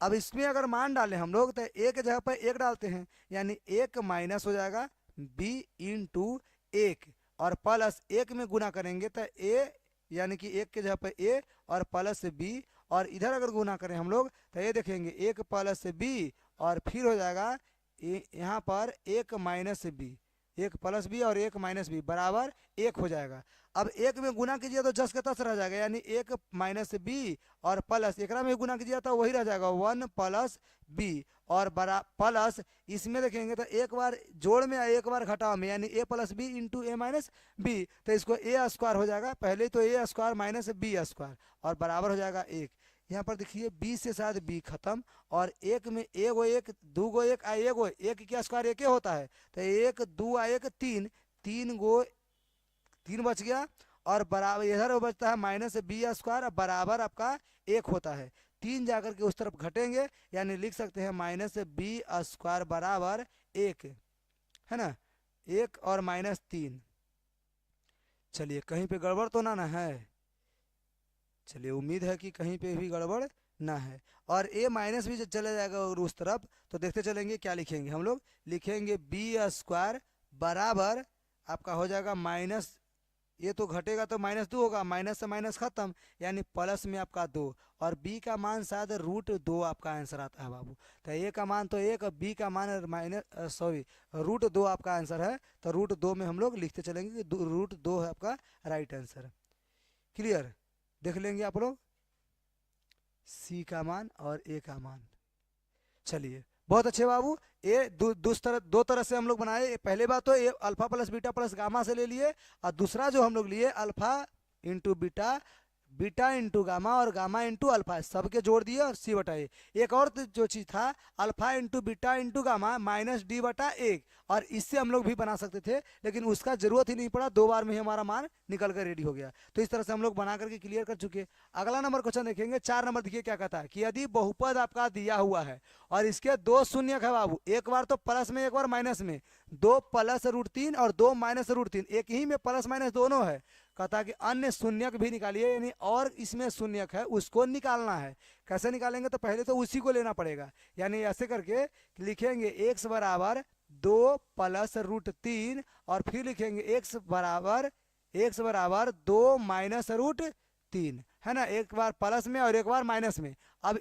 अब इसमें अगर मान डालें हम लोग तो ए के जगह पर 1 डालते हैं, यानी 1 माइनस हो जाएगा बी इंटू 1, और प्लस 1 में गुना करेंगे तो ए, यानी कि 1 के जगह पर ए और प्लस बी, और इधर अगर गुना करें हम लोग तो ये देखेंगे 1 प्लस बी, और फिर हो जाएगा यहाँ पर 1 माइनस बी, 1 प्लस बी और 1 माइनस बी बराबर 1 हो जाएगा। अब 1 में गुना कीजिए तो 10 के 10 रह जाएगा, यानी 1 माइनस बी और प्लस एक में गुना कीजिए तो वही रह जाएगा 1 प्लस बी, और बरा प्लस इसमें देखेंगे तो एक बार जोड़ में एक बार घटाव में, यानी ए प्लस बी इंटू ए माइनस बी, तो इसको ए स्क्वायर हो जाएगा, पहले तो ए स्क्वायर माइनस बी स्क्वायर, और बराबर हो जाएगा 1। यहाँ पर देखिए बी से शायद बी खत्म, और 1 में एगो 1 दूगो 1 आ एगो 1 क्या स्क्वायर 1 होता है, तो 1 2 आ 1 3, 3 गो 3 बच गया, और बराबर इधर बचता है माइनस बी स्क्वायर, बराबर आपका 1 होता है। 3 जाकर के उस तरफ घटेंगे, यानी लिख सकते हैं माइनस बी स्क्वायर बराबर 1, है ना, 1 और -3। चलिए कहीं पे गड़बड़ तो ना है, चलिए उम्मीद है कि कहीं पे भी गड़बड़ ना है। और ए माइनस भी जब चला जाएगा और उस तरफ तो देखते चलेंगे क्या लिखेंगे हम लोग, लिखेंगे बी स्क्वायर बराबर आपका हो जाएगा माइनस ये तो घटेगा तो -2 होगा, माइनस से माइनस खत्म, यानी प्लस में आपका 2। और b का मान शायद √2 आपका आंसर आता है बाबू। तो a का मान तो 1 और b का मान √2 आपका आंसर है। तो √2 में हम लोग लिखते चलेंगे कि √2 है आपका राइट आंसर। क्लियर, देख लेंगे आप लोग c का मान और a का मान। चलिए बहुत अच्छे बाबू। ये दो तरह से हम लोग बनाए। पहले बात तो ये alpha plus beta plus gamma से ले लिए, और दूसरा जो हम लोग लिए alpha into beta, beta into gamma और गामा इंटू अल्फा, सबके जोड़ दिए और c बटा ए। एक और जो चीज़ था alpha into beta into gamma -d/1, और इससे हम लोग भी बना सकते थे, लेकिन उसका जरूरत ही नहीं पड़ा, 2 बार में ही हमारा मान निकल कर रेडी हो गया। तो इस तरह से हम लोग बना करके क्लियर कर चुके। अगला नंबर क्वेश्चन देखेंगे, 4 नंबर। देखिए क्या कहता है कि यदि बहुपद आपका दिया हुआ है और इसके 2 शून्यक है बाबू, एक बार तो प्लस में एक बार माइनस में, 2 + √3 और 2 - √3, एक ही में प्लस माइनस दोनों है। कहता है कि अन्य शून्यक भी निकालिए, यानी और इसमें शून्यक है उसको निकालना है। कैसे निकालेंगे, तो पहले तो उसी को लेना पड़ेगा, यानी ऐसे करके लिखेंगे x बराबर 2 + √3 और फिर लिखेंगे x बराबर 2 - √3, है ना, एक बार प्लस में और एक बार माइनस में। अब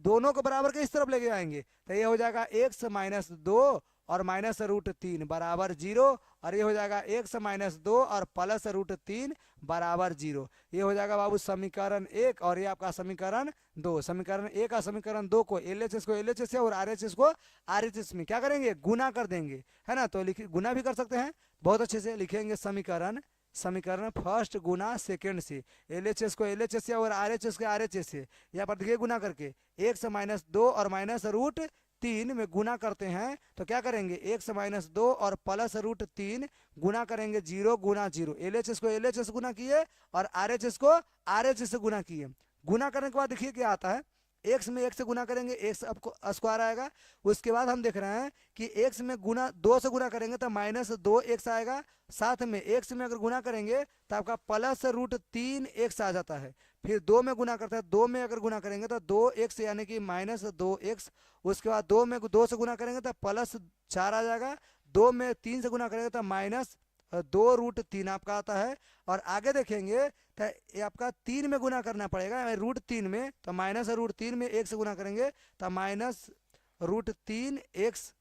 दोनों को बराबर के इस तरफ लेके आएंगे तो ये हो जाएगा x - 2 और -√3 बराबर 0, और ये हो जाएगा x - 2 और +√3 बराबर 0। ये हो जाएगा बाबू समीकरण 1 और ये आपका समीकरण 2। समीकरण 1 और समीकरण 2 को LHS को LHS से और RHS को RHS में क्या करेंगे, गुना कर देंगे, है ना। तो गुना भी कर सकते हैं, बहुत अच्छे से लिखेंगे समीकरण फर्स्ट गुना सेकंड से, LHS को LHS से और RHS को RHS से। यहाँ पर देखिए गुना करके x - 2 और -√3 में गुना करते हैं तो क्या करेंगे, x - 2 और +√3 गुना करेंगे 0 गुना 0। LHS को LHS गुना किए और RHS को RHS से गुना किए। गुना करने के बाद देखिए क्या आता है, x में 1 से गुना करेंगे, x आपको स्क्वायर आएगा। उसके बाद हम देख रहे हैं कि x में गुना 2 से गुना करेंगे तो -2x आएगा। साथ में x में अगर गुना करेंगे तो आपका +√3x आ जाता है। फिर 2 में गुना करते हैं, 2 में अगर गुना करेंगे तो 2x यानी कि -2x। उसके बाद 2 में 2 से गुना करेंगे तो +4 आ जाएगा। 2 में 3 से गुना करेंगे तो -2√3 आपका आता है। और आगे देखेंगे तो ये आपका 3 में गुना करना पड़ेगा, √3 में, तो -√3 में 1 से गुना करेंगे तो -√3x,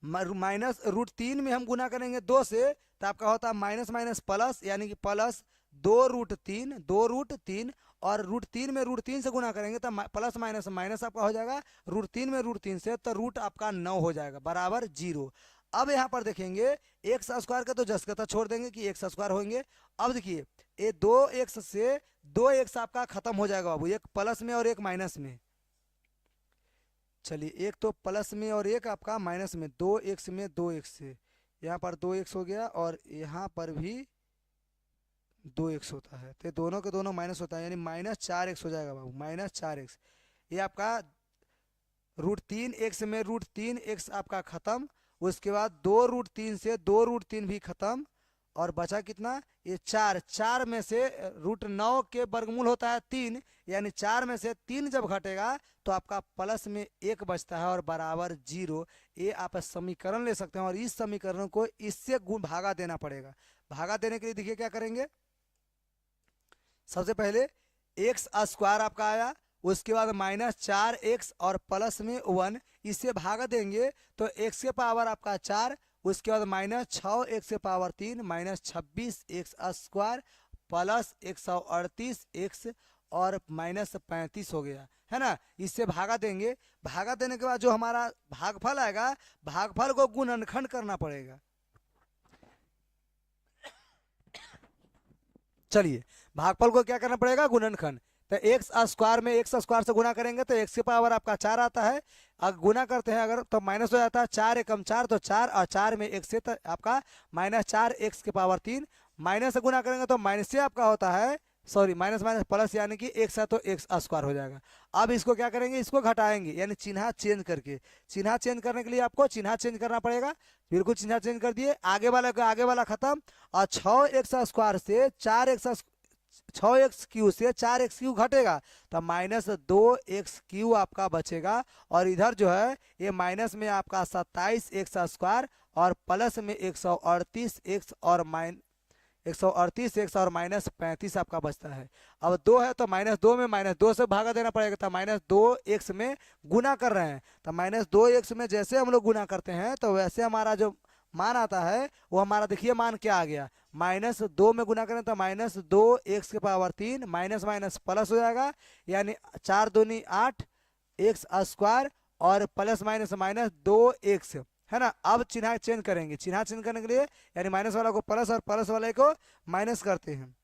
-√3 में हम गुना करेंगे 2 से तो आपका होता है माइनस माइनस प्लस, यानी कि +2√3 और √3 में √3 से गुना करेंगे तो प्लस माइनस माइनस आपका हो जाएगा, √3 में √3 से तो रूट आपका 9 हो जाएगा बराबर 0। अब यहाँ पर देखेंगे x स्क्वायर का तो जस का छोड़ देंगे कि x स्क्वायर होंगे। अब देखिए ये 2x से 2x आपका खत्म हो जाएगा बाबू, एक प्लस में और एक माइनस में। चलिए एक तो प्लस में और एक आपका माइनस में, 2x में 2x से यहाँ पर 2x हो गया और यहाँ पर भी 2x होता है, तो दोनों के दोनों माइनस होता है, यानी -4x हो जाएगा बाबू, -4x। ये आपका √3x में √3x आपका खत्म। उसके बाद 2√3 से 2√3 भी खत्म, और बचा कितना, ये 4 में से √9 के वर्गमूल होता है 3, यानी 4 में से 3 जब घटेगा तो आपका प्लस में 1 बचता है और बराबर 0। ये आप समीकरण ले सकते हैं और इस समीकरण को इससे भागा देना पड़ेगा। भागा देने के लिए देखिए क्या करेंगे, सबसे पहले x स्क्वायर आपका आया, उसके बाद -4x और प्लस में 1, इससे भाग देंगे तो x के पावर आपका 4, उसके बाद -6x के power 3, -26x square plus 138x और -35 हो गया, है ना। इससे भागा देंगे, भागा देने के बाद जो हमारा भागफल आएगा, भागफल को गुणनखंड करना पड़ेगा। चलिए भागफल को क्या करना पड़ेगा, गुणनखंड। तो x स्क्वायर में x स्क्वायर से गुना करेंगे तो x के पावर आपका 4 आता है। अगर गुना करते हैं अगर तो माइनस हो जाता है, 4 एकम 4 तो 4 और 4 में x से तो आपका -4x के पावर 3, माइनस से गुना करेंगे तो माइनस से आपका होता है, सॉरी माइनस माइनस प्लस, यानी कि x है तो x स्क्वायर हो जाएगा। अब इसको क्या करेंगे, इसको घटाएंगे, यानी चिन्ह चेंज करके। चिन्ह चेंज करने के लिए आपको चिन्ह चेंज करना पड़ेगा। बिल्कुल चिन्ह चेंज कर दिए, आगे वाला का आगे वाला खत्म, और 6x स्क्वायर से 6x³ से 4x³ घटेगा तो -2x³ आपका बचेगा, और इधर जो है ये माइनस में आपका 27x² और प्लस में 138x और 138x और -35 आपका बचता है। अब 2 है तो -2 में -2 से भागा देना पड़ेगा, तो -2x में गुना कर रहे हैं, तो -2x में जैसे हम लोग गुना करते हैं तो वैसे हमारा जो मान आता है वो हमारा देखिए मान क्या आ गया, -2 में गुना करें तो -2x⁻3 माइनस माइनस प्लस हो जाएगा, यानी 4 दूनी 8 एक्स स्क्वायर और प्लस माइनस माइनस 2x है ना। अब चिन्ह चेंज करेंगे, चिन्ह चेंज करने के लिए यानी माइनस वाला को प्लस और प्लस वाले को माइनस करते हैं।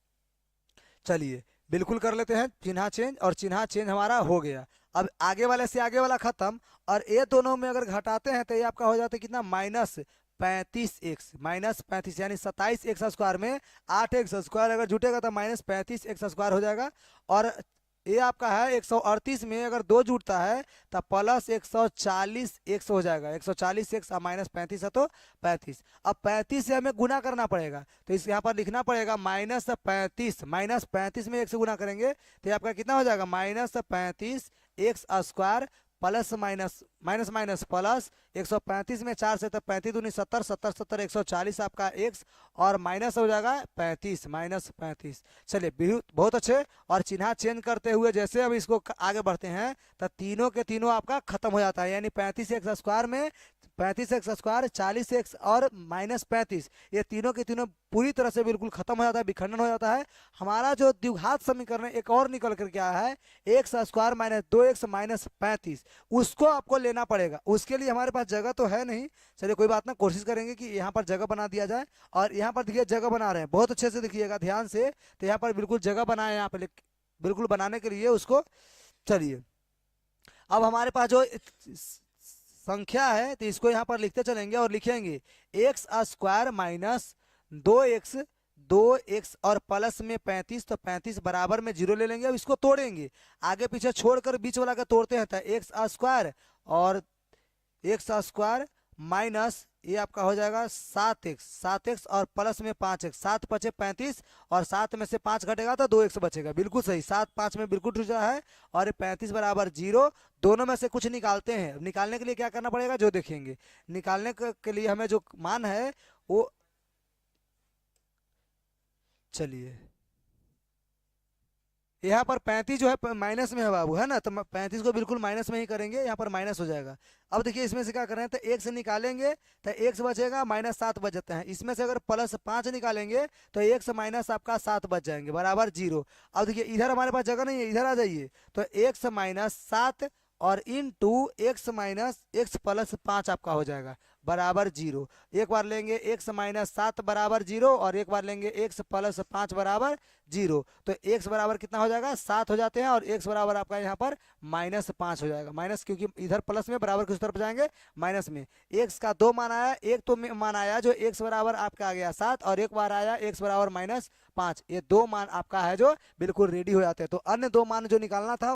चलिए बिल्कुल कर लेते हैं चिन्ह चेंज, और चिन्ह चेंज हमारा हो गया। अब आगे वाले से आगे वाला खत्म, और ये दोनों में अगर घटाते हैं तो ये आपका हो जाता है कितना, -35x, -35 यानी 27x² में 8x² अगर जुटेगा तो -35x² हो जाएगा। और ये आपका है 138 में अगर 2 जुटता है तो प्लस 140x हो जाएगा, 140x -35 है तो 35। अब 35 से हमें गुना करना पड़ेगा, तो इस यहाँ पर लिखना पड़ेगा -35, -35 में 1 से गुना करेंगे तो ये आपका कितना हो जाएगा, -35x² plus minus minus minus plus 135 में 4 से तो 35 दूनी 70, 70 70 140 आपका x, और माइनस हो जाएगा 35 -35। चलिए बहुत अच्छे। और चिन्ह चेंज करते हुए जैसे हम इसको आगे बढ़ते हैं तो तीनों के तीनों आपका खत्म हो जाता है, यानी 35x² में 35x² 40x और -35, ये तीनों के तीनों पूरी तरह से बिल्कुल खत्म हो जाता है, विखंडन हो जाता है। हमारा जो द्विघात समीकरण एक और निकल कर क्या है, x² - 2x -35, उसको आपको लेना पड़ेगा। उसके लिए हमारे पास जगह तो है नहीं, चलिए कोई बात ना, कोशिश करेंगे कि यहाँ पर जगह बना दिया जाए। और यहाँ पर देखिए जगह बना रहे हैं, बहुत अच्छे से देखिएगा ध्यान से, तो यहाँ पर बिल्कुल जगह बनाए, यहाँ पर बिल्कुल बनाने के लिए उसको। चलिए अब हमारे पास जो संख्या है तो इसको यहाँ पर लिखते चलेंगे और लिखेंगे x² - 2x और प्लस में 35, तो 35 बराबर में 0 ले लेंगे। अब इसको तोड़ेंगे, आगे पीछे छोड़कर बीच वाला का तोड़ते हैं, तो x² और x² माइनस ये आपका हो जाएगा 7x और प्लस में 5x, 7 पचे 35 और 7 में से 5 घटेगा तो 2x बचेगा, बिल्कुल सही, 7 5 में बिल्कुल टूटा है। और 35 बराबर 0, दोनों में से कुछ निकालते हैं। निकालने के लिए क्या करना पड़ेगा जो देखेंगे, निकालने के लिए हमें जो मान है वो, चलिए यहाँ पर 35 जो है माइनस में है बाबू, है ना, तो 35 को बिल्कुल माइनस में ही करेंगे, यहाँ पर माइनस हो जाएगा। अब देखिए इसमें से क्या कर रहे हैं, तो 1 से निकालेंगे तो x बचेगा, -7 बच जाते हैं। इसमें से अगर +5 निकालेंगे तो 1 से माइनस आपका 7 बच जाएंगे, बराबर 0। अब देखिए इधर हमारे पास जगह नहीं है, इधर आ जाइए, तो 1 से -7 और इनटू x + 5 आपका हो जाएगा, बराबर 0। एक बार लेंगे x - 7 बराबर 0 और एक बार लेंगे x + 5 बराबर 0, तो x बराबर कितना हो जाएगा, 7 हो जाते हैं, और x बराबर आपका यहाँ पर -5 हो जाएगा। माइनस क्योंकि इधर प्लस में, बराबर किस तरफ जाएंगे, माइनस में। x का 2 मान आया, एक तो मान आया जो x बराबर आपका आ गया 7, और एक बार आया x बराबर -5, ये 2 मान आपका है जो बिल्कुल रेडी हो जाते हैं। तो अन्य 2 मान जो निकालना था